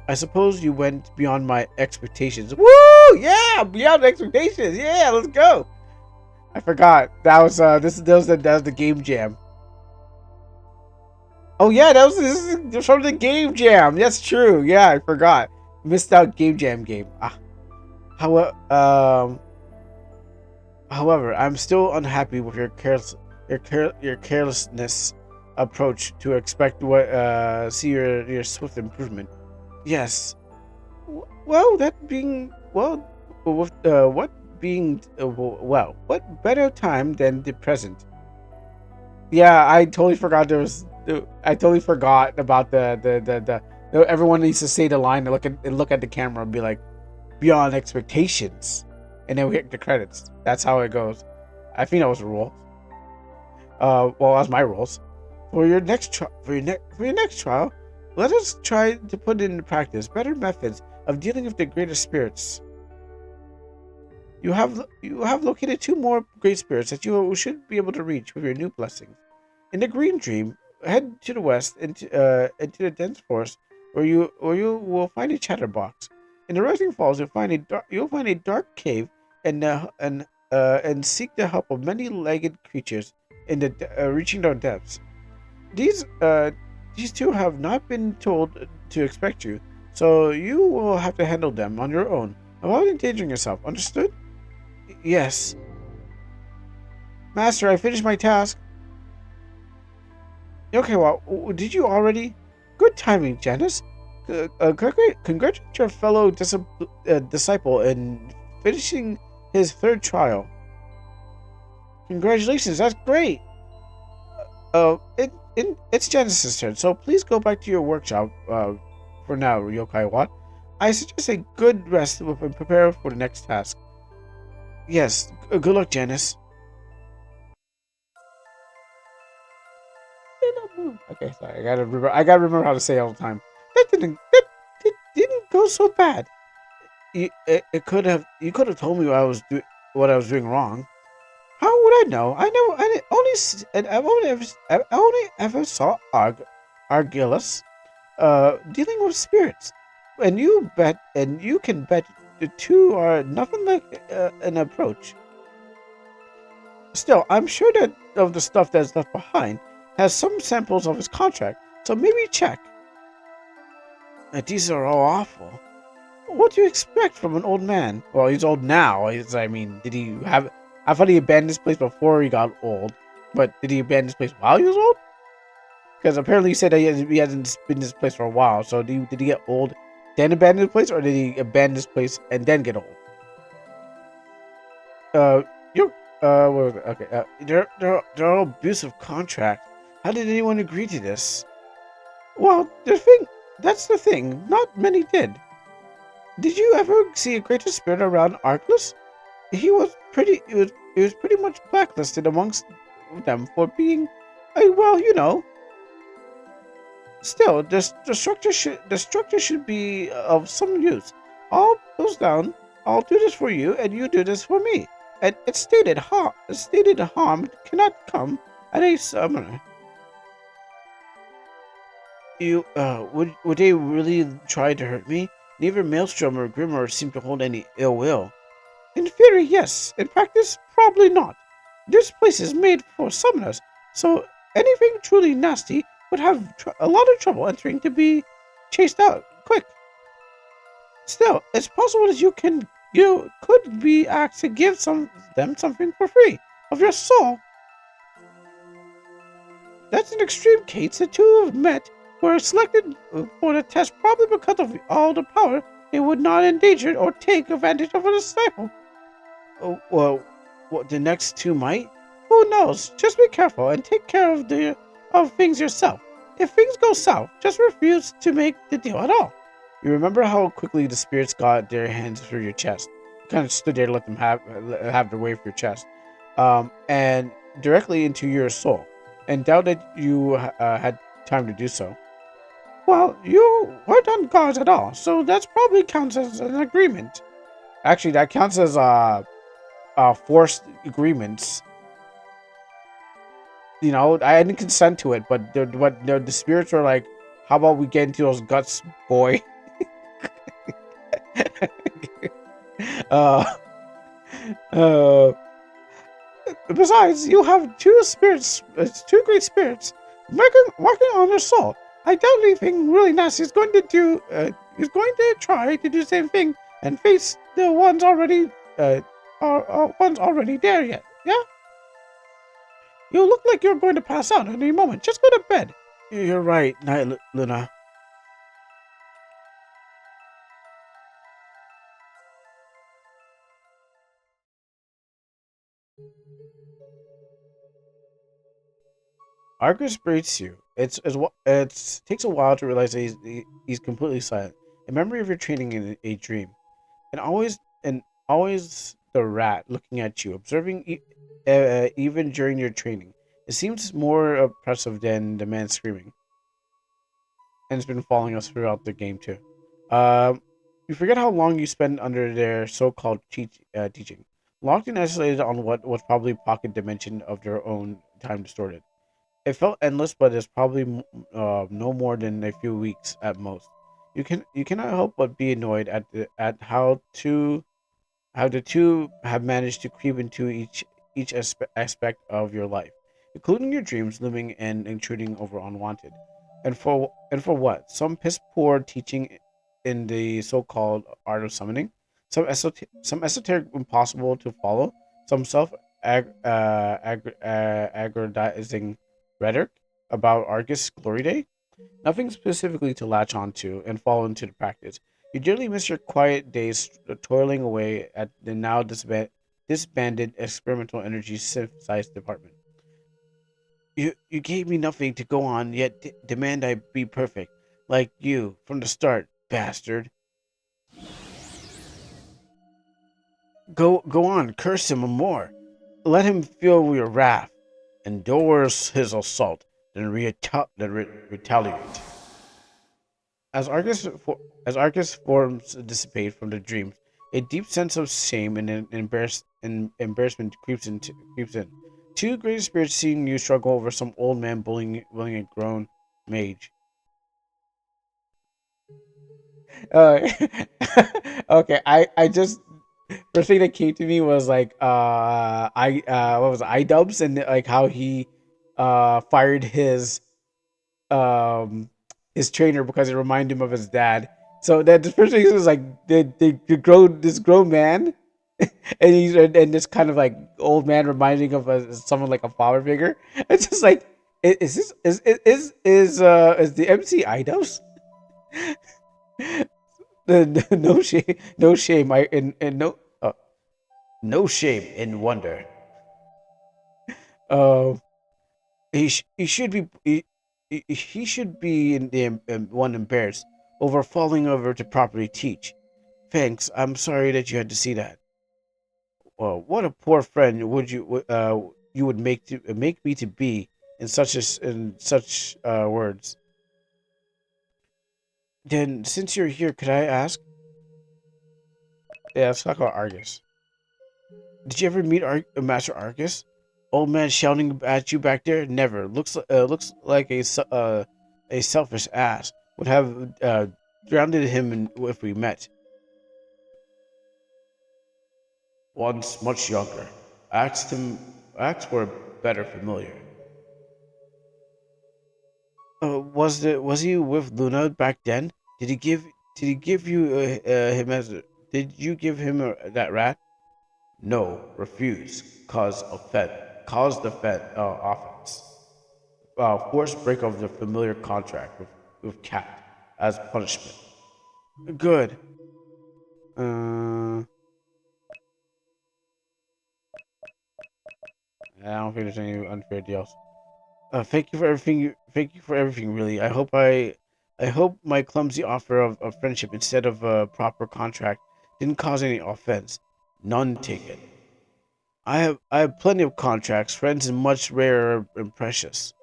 I suppose you went beyond my expectations. Woo! Yeah, beyond expectations. Yeah, let's go. I forgot that was that was the game jam. Oh yeah, this is from the game jam. That's true. Yeah, I forgot. Missed out game jam game. However, however, I'm still unhappy with your carelessness approach to expect what see your swift improvement. Yes. Well, that being well, with what being well, what better time than the present? Yeah, I totally forgot there was. I totally forgot about everyone needs to say the line and look at the camera and be like beyond expectations, and then we hit the credits. That's how it goes. I think that was the rule. Well, that's my rules. For your next trial, let us try to put into practice better methods of dealing with the greater spirits. You have located two more great spirits that you should be able to reach with your new blessings. In the Green Dream, head to the west into the dense forest, where you will find a chatterbox. In the Rising Falls, you'll find a dark cave and seek the help of many-legged creatures in the reaching their depths. These these two have not been told to expect you, so you will have to handle them on your own, without endangering yourself. Understood? Yes, Master. I finished my task. Okay, well, did you already? Good timing, Janice. Congratulate your fellow disciple in finishing his third trial. Congratulations, that's great. It's Janice's turn, so please go back to your workshop for now, Yokai Wat. I suggest a good rest and prepare for the next task. Yes, good luck, Janice. Okay, sorry. I gotta remember how to say it all the time. That didn't go so bad. It could have. You could have told me what I was doing wrong. How would I know? I know. And I only ever saw Argillus dealing with spirits, and you can bet the two are nothing like an approach. Still, I'm sure that of the stuff that's left behind has some samples of his contract, so maybe check. These are all awful. What do you expect from an old man? Well, he's old now. I mean, did he have? I thought he abandoned this place before he got old, but did he abandon this place while he was old? Because apparently he said that he hasn't been in this place for a while. So did he get old, then abandon the place, or did he abandon this place and then get old? You what was it? Okay. They're all abusive contracts. How did anyone agree to this? Well, that's the thing. Not many did. Did you ever see a greater spirit around Arkless? He was pretty much blacklisted amongst them for being, well, you know. Still, the structure should be of some use. All goes down. I'll do this for you, and you do this for me. And stated harm cannot come at a summoner. You would they really try to hurt me? Neither Maelstrom or Grimmer seem to hold any ill will. In theory, yes. In practice, probably not. This place is made for summoners, so anything truly nasty would have a lot of trouble entering to be chased out quick. Still, it's possible that you could be asked to give them something for free of your soul. That's an extreme case. The two have met were selected for the test probably because of all the power they would not endanger or take advantage of a disciple. Oh, well, what the next two might? Who knows? Just be careful and take care of things yourself. If things go south, just refuse to make the deal at all. You remember how quickly the spirits got their hands through your chest? You kind of stood there to let them have their way through your chest, and directly into your soul, and doubt that you had time to do so. Well, you weren't on guard at all, so that's probably counts as an agreement. Actually, that counts as forced agreements. You know, I didn't consent to it, but the spirits were like, "How about we get into those guts, boy?" Uh, uh, Besides, you have two spirits, two great spirits, working on your soul. I doubt anything really nasty is going to do. Is going to try to do the same thing and face the uh, ones already there yet. Yeah, you look like you're going to pass out at any moment. Just go to bed. You're right, Night Luna. Argus greets you. It takes a while to realize that he's completely silent. A memory of your training in a dream. And always the rat looking at you, observing even during your training. It seems more oppressive than the man screaming, and it's been following us throughout the game too. Um, you forget how long you spend under their so-called teaching, locked and isolated on what was probably pocket dimension of their own time distorted. It felt endless, but it's probably no more than a few weeks at most. You cannot help but be annoyed at how the two have managed to creep into each aspect of your life, including your dreams, looming and intruding over unwanted. And for what? Some piss poor teaching in the so-called art of summoning, some esoteric impossible to follow, some aggrandizing rhetoric about Argus Glory Day. Nothing specifically to latch onto and fall into the practice. You dearly miss your quiet days toiling away at the now disbanded experimental energy synthesized department. You gave me nothing to go on, yet demand I be perfect, like you from the start, bastard. Go on, curse him more. Let him feel your wrath. Endorse his assault, then retaliate. As Argus forms dissipate from the dreams, a deep sense of shame and embarrassment creeps in. Two great spirits seeing you struggle over some old man bullying a grown mage. Uh, okay, I just first thing that came to me was like I what was it, iDubbbz and like how he fired um his trainer because it reminded him of his dad. So that the first thing is like the grown this grown man, and this kind of like old man reminding of someone like a father figure. It's just like is this is the MC iDubbbz? No shame, no shame. I and no no shame in wonder. Uh, he should be he should be in the one embarrassed over falling over to properly teach. Thanks. I'm sorry that you had to see that. Well, what a poor friend you would make me to be in such words. Then, since you're here, could I ask? Yeah, let's talk about Argus. Did you ever meet Master Argus? Old man shouting at you back there? Never. Looks like a selfish ass. Would have drowned him if we met. Once much younger. Asked for a better familiar. Was he with Luna back then? Did he give you him as did you give him that rat? No, refuse. Cause the offense. Forced break of the familiar contract with Cat as punishment. Good. I don't think there's any unfair deals. Thank you for everything. Thank you for everything. Really, I hope my clumsy offer of friendship instead of a proper contract didn't cause any offense. None taken. I have plenty of contracts. Friends is much rarer and precious.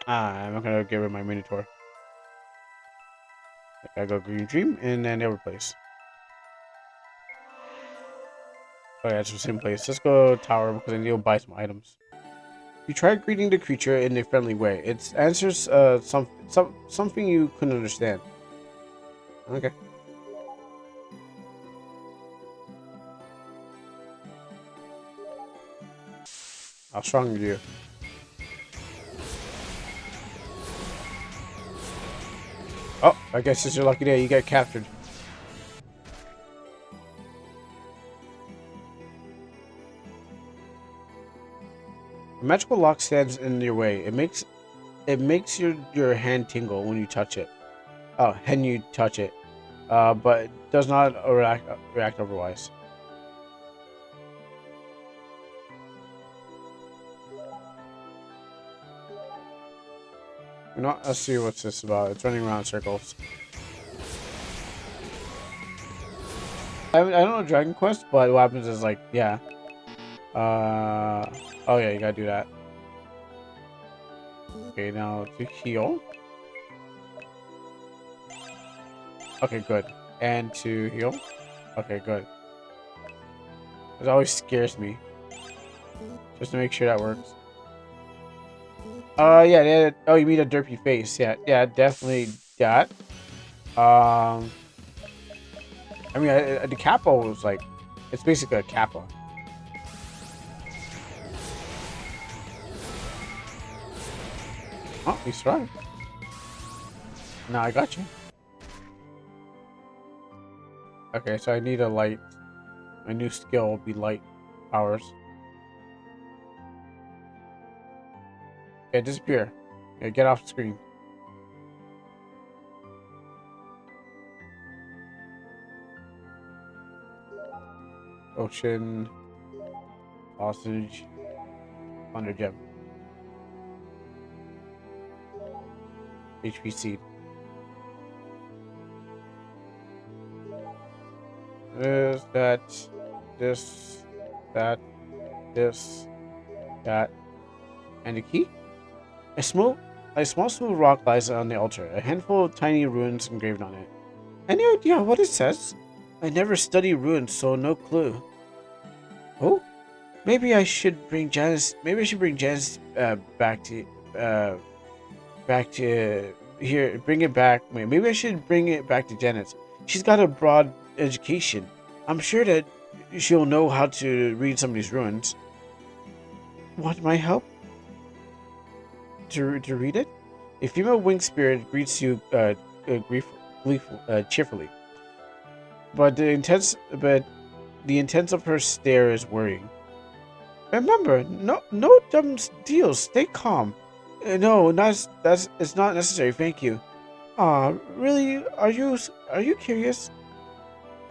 I'm not gonna get rid of my Minotaur. I go Green Dream and then the other place. Oh yeah, it's the same place. Let's go Tower because I need to buy some items. You try greeting the creature in a friendly way. It answers something you couldn't understand. Okay. How strong are you? Oh, I guess it's your lucky day. You get captured. A magical lock stands in your way. It makes your hand tingle when you touch it. Oh, when you touch it. But does not react otherwise. You know what? Let's see what's this about. It's running around in circles. I don't know Dragon Quest, but what happens is like, yeah. Oh yeah, you gotta do that. Okay, now to heal. Okay, good. And to heal. Okay, good. It always scares me. Just to make sure that works. Yeah. Oh, you mean a derpy face? Yeah, yeah, definitely that. Um, I mean, the capo was like, it's basically a kappa. Oh, you survived. Now I got you. Okay, so I need a light. My new skill will be light powers. Okay, disappear. Okay, get off the screen. Ocean, sausage, thunder gem, HP seed. This, that, this, that, this, that, and a key. A small, a small smooth rock lies on the altar. A handful of tiny runes engraved on it. Any idea what it says? I never studied runes, so no clue. Oh, maybe I should bring Janice. Maybe I should bring Janice back to here. Bring it back. Wait, maybe I should bring it back to Janice. She's got a broad education. I'm sure that she'll know how to read some of these runes. Want my help to read it? A female winged spirit greets you cheerfully, but the intense of her stare is worrying. Remember, no dumb deals. Stay calm. No, that's it's not necessary. Thank you. Really? Are you curious?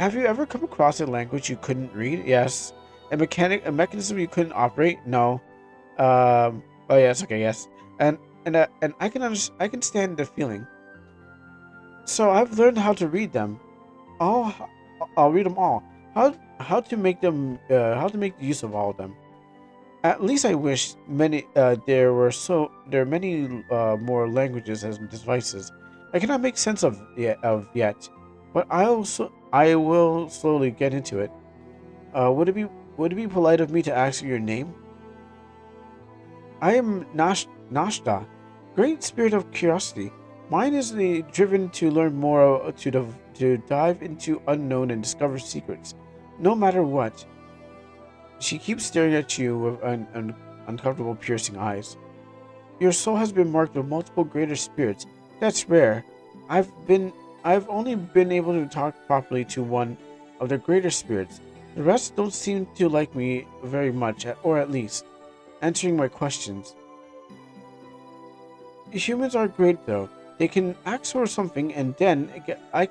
Have you ever come across a language you couldn't read? Yes. A mechanism you couldn't operate? No. Oh yes. Okay. Yes. And I can stand the feeling. So I've learned how to read them. I'll I'll read them all. How to make them? How to make use of all of them? At least I wish there are many more languages and devices I cannot make sense of yet, but I will slowly get into it. Would it be polite of me to ask you your name? I am Nashta, great spirit of curiosity. Mine is the driven to learn more, to dive into unknown and discover secrets, no matter what. She keeps staring at you with uncomfortable, piercing eyes. Your soul has been marked with multiple greater spirits. That's rare. I've been I've only been able to talk properly to one of the greater spirits. The rest don't seem to like me very much, or at least answering my questions. Humans are great though. They can ask for something and then I get I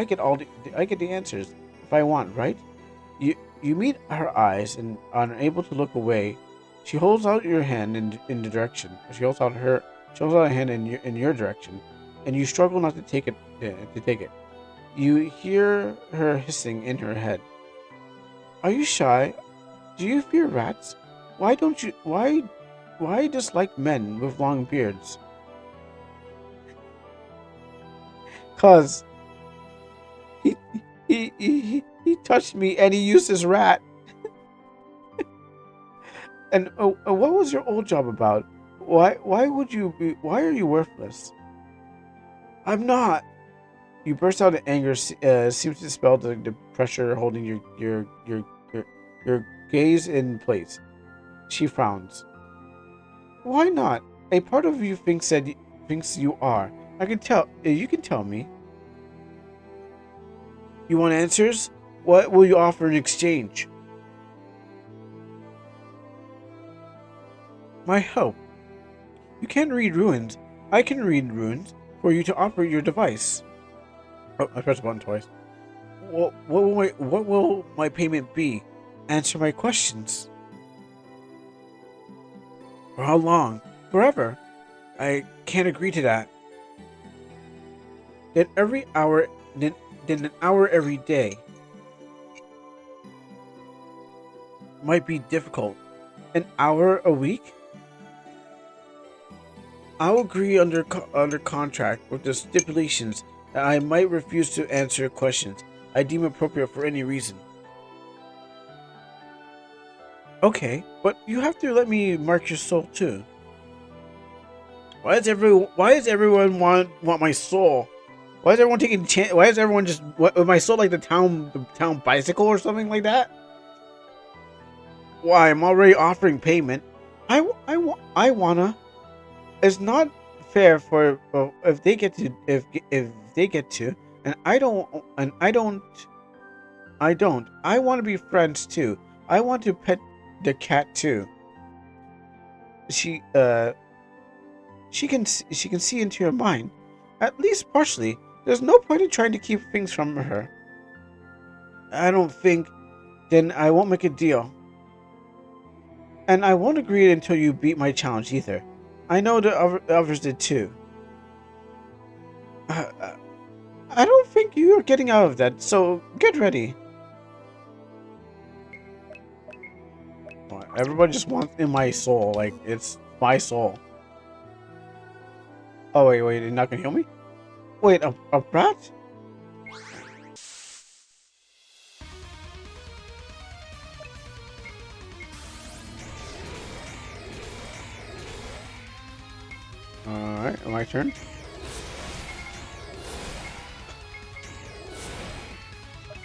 get the answers if I want, right? You meet her eyes and are unable to look away. She holds out your hand in the direction. She holds out a hand in your direction, and you struggle not to take it. You hear her hissing in her head. Are you shy? Do you fear rats? Why don't you why dislike men with long beards? Cause he he touched me and he used his rat. What was your old job about? Why would you be? Why are you worthless? I'm not. You burst out in anger. Seems to dispel the pressure holding your your gaze in place. She frowns. Why not? A part of you thinks you are. I can tell. You can tell me. You want answers? What will you offer in exchange? My help. You can't read runes. I can read runes for you to operate your device. Oh, I pressed the button twice. What will my payment be? Answer my questions. For how long? Forever. I can't agree to that. Then every hour, then an hour every day might be difficult. An hour a week? I'll agree under contract with the stipulations that I might refuse to answer questions I deem appropriate for any reason. Okay, but you have to let me mark your soul too. Why does everyone want my soul? Why is everyone taking why is everyone just my soul like the town bicycle or something like that? Why, I'm already offering payment. I wanna. It's not fair for if they get to if they get to and I don't. I want to be friends too. I want to pet the cat too. She she can see into your mind, at least partially. There's no point in trying to keep things from her. I don't think. Then I won't make a deal, and I won't agree until you beat my challenge either. I know the others did too. Uh, uh, I don't think you are getting out of that. So get ready. Everybody just wants in my soul, like it's my soul. Oh wait, you're not gonna heal me? Wait, a brat? Alright, my turn.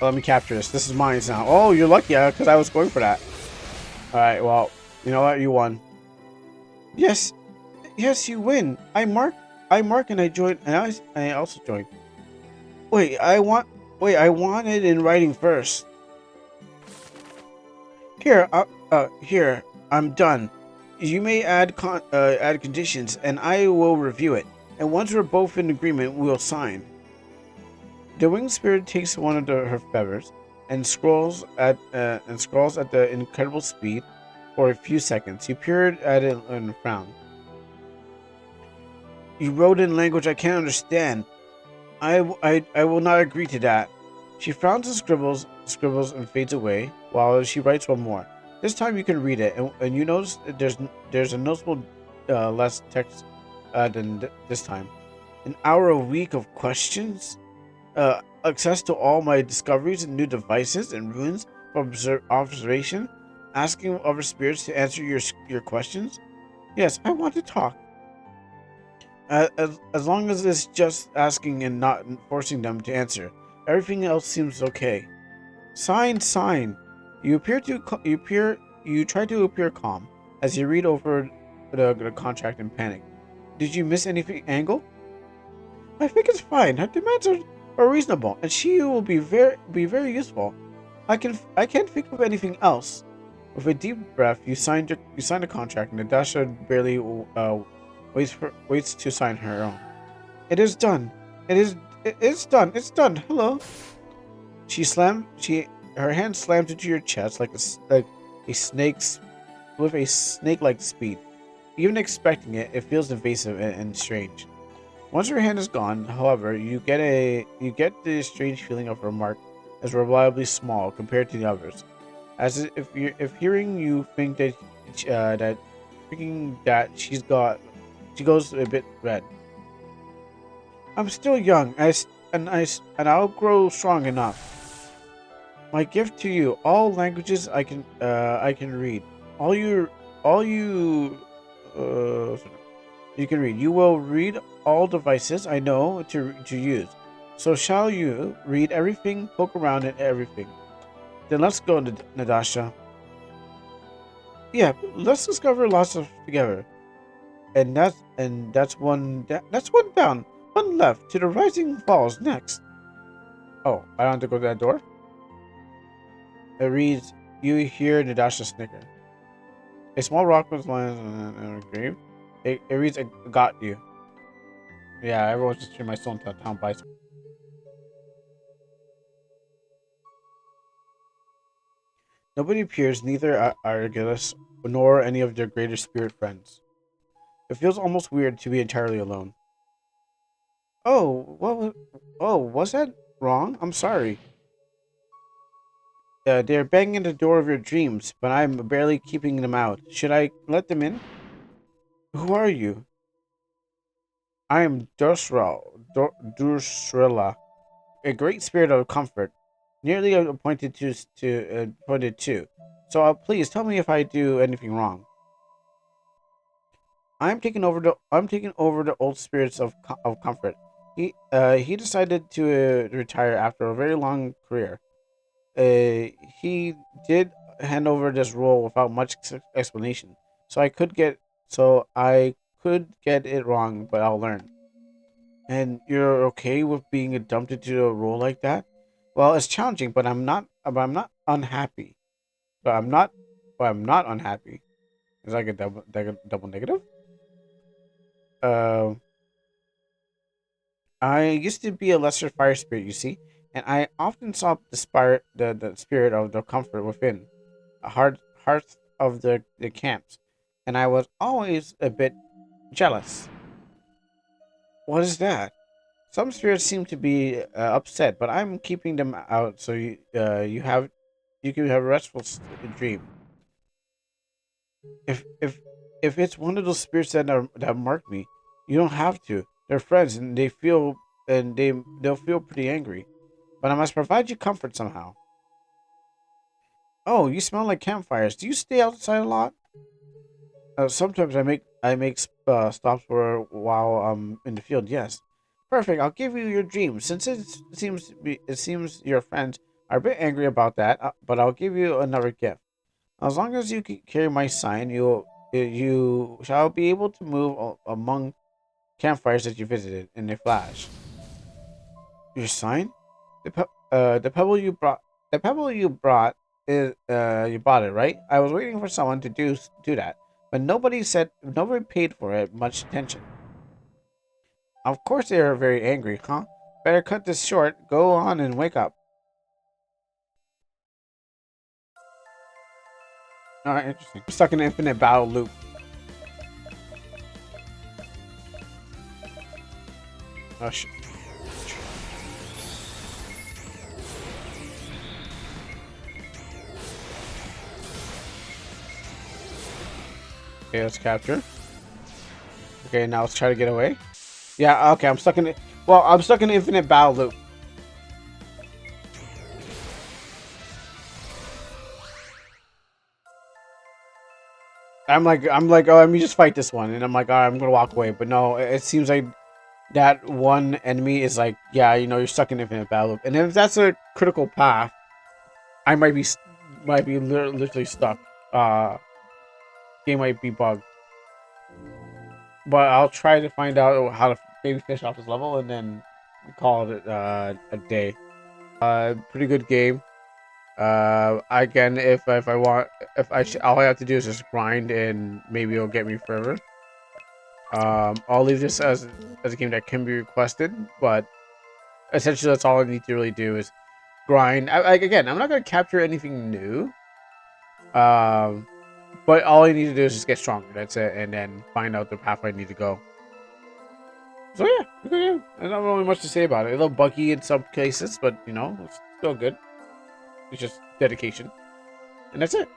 Let me capture this. This is mine now. Oh, you're lucky, because I was going for that. Alright, well, you know what? You won. Yes, yes, you win. I mark, and I joined, and I also joined. Wait, I want it in writing first. Here, I'm done. You may add conditions, and I will review it. And once we're both in agreement, we'll sign. The winged spirit takes one of her feathers and scrolls at the incredible speed for a few seconds. You peered at it and frowned. You wrote in language I can't understand. I will not agree to that. She frowns and scribbles and fades away while she writes one more. This time you can read it, and you notice that there's a noticeable less text than this time. An hour a week of questions, access to all my discoveries and new devices and runes for observation, asking other spirits to answer your questions. Yes, I want to talk. As long as it's just asking and not forcing them to answer, everything else seems okay. Sign. You try to appear calm as you read over the contract in panic. Did you miss anything, Angle? I think it's fine. Her demands are reasonable, and she will be very useful. I can't think of anything else. With a deep breath, you sign the contract, and Natasha barely waits to sign her own. It is done. It's done. It's done. Hello. Her hand slams into your chest like a snake's with a snake-like speed. Even expecting it, it feels invasive and strange. Once her hand is gone, however, you get the strange feeling of her mark as reliably small compared to the others, as if hearing you think that thinking that she goes a bit red. I'm still young, and I'll grow strong enough. My gift to you, all languages I can read, all all you you can read. You will read all devices I know to use. So shall you read everything, poke around in everything. Then let's go, Nadasha. Yeah, let's discover lots of together. That's one down, one left to the rising falls next. Oh, I don't have to go to that door. It reads, "You hear Nadasha snicker. A small rock was lying on a grave. It reads, "I got you." Yeah, everyone's just turning my soul into a town bicycle. Nobody appears, neither Argilus nor any of their greater spirit friends. It feels almost weird to be entirely alone. Oh, was that wrong? I'm sorry. They're banging the door of your dreams, but I'm barely keeping them out. Should I let them in? Who are you? I am Dursrella, a great spirit of comfort, nearly appointed to. So please tell me if I do anything wrong. I'm taking over the old spirits of comfort. He decided to retire after a very long career. He did hand over this role without much explanation. So I could get it wrong, but I'll learn. And you're okay with being dumped into a role like that? Well, it's challenging, but I'm not unhappy. But I'm not unhappy. Is that like a double negative? Uh, I used to be a lesser fire spirit, you see, and I often saw the spirit of the comfort within, a heart of the camps, and I was always a bit jealous. What is that? Some spirits seem to be upset, but I'm keeping them out so you can have a restful dream. If if it's one of those spirits that marked me, you don't have to. They're friends, and they'll feel pretty angry. But I must provide you comfort somehow. Oh, you smell like campfires. Do you stay outside a lot? Sometimes I make stops for a while in the field. Yes, perfect. I'll give you your dream. Since it seems your friends are a bit angry about that, but I'll give you another gift. As long as you carry my sign, you shall be able to move among campfires that you visited in a flash. Your sign? The pebble you brought. The pebble you brought is you bought it, right? I was waiting for someone to do that, but nobody paid for it much attention. Of course they are very angry, huh? Better cut this short. Go on and wake up. All right, interesting. I'm stuck in an infinite battle loop. Oh shit. Okay, let's capture. Okay, now let's try to get away. Yeah, okay, I'm stuck in it. Well, I'm stuck in an infinite battle loop. I'm like, oh, let me just fight this one, and I'm like, all right, I'm gonna walk away. But no, it seems like that one enemy is like, yeah, you're stuck in infinite battle loop, and if that's a critical path, I might be literally stuck. Game might be bugged, but I'll try to find out how to maybe finish off this level and then call it a day. Pretty good game. Again, if I want, if I sh all I have to do is just grind, and maybe it'll get me further. I'll leave this as a game that can be requested, but essentially that's all I need to really do is grind. Again, I'm not gonna capture anything new. Um, but all I need to do is just get stronger. That's it, and then find out the path I need to go. So yeah, good game. There's not really much to say about it. A little buggy in some cases, but it's still good. It's just dedication, and that's it.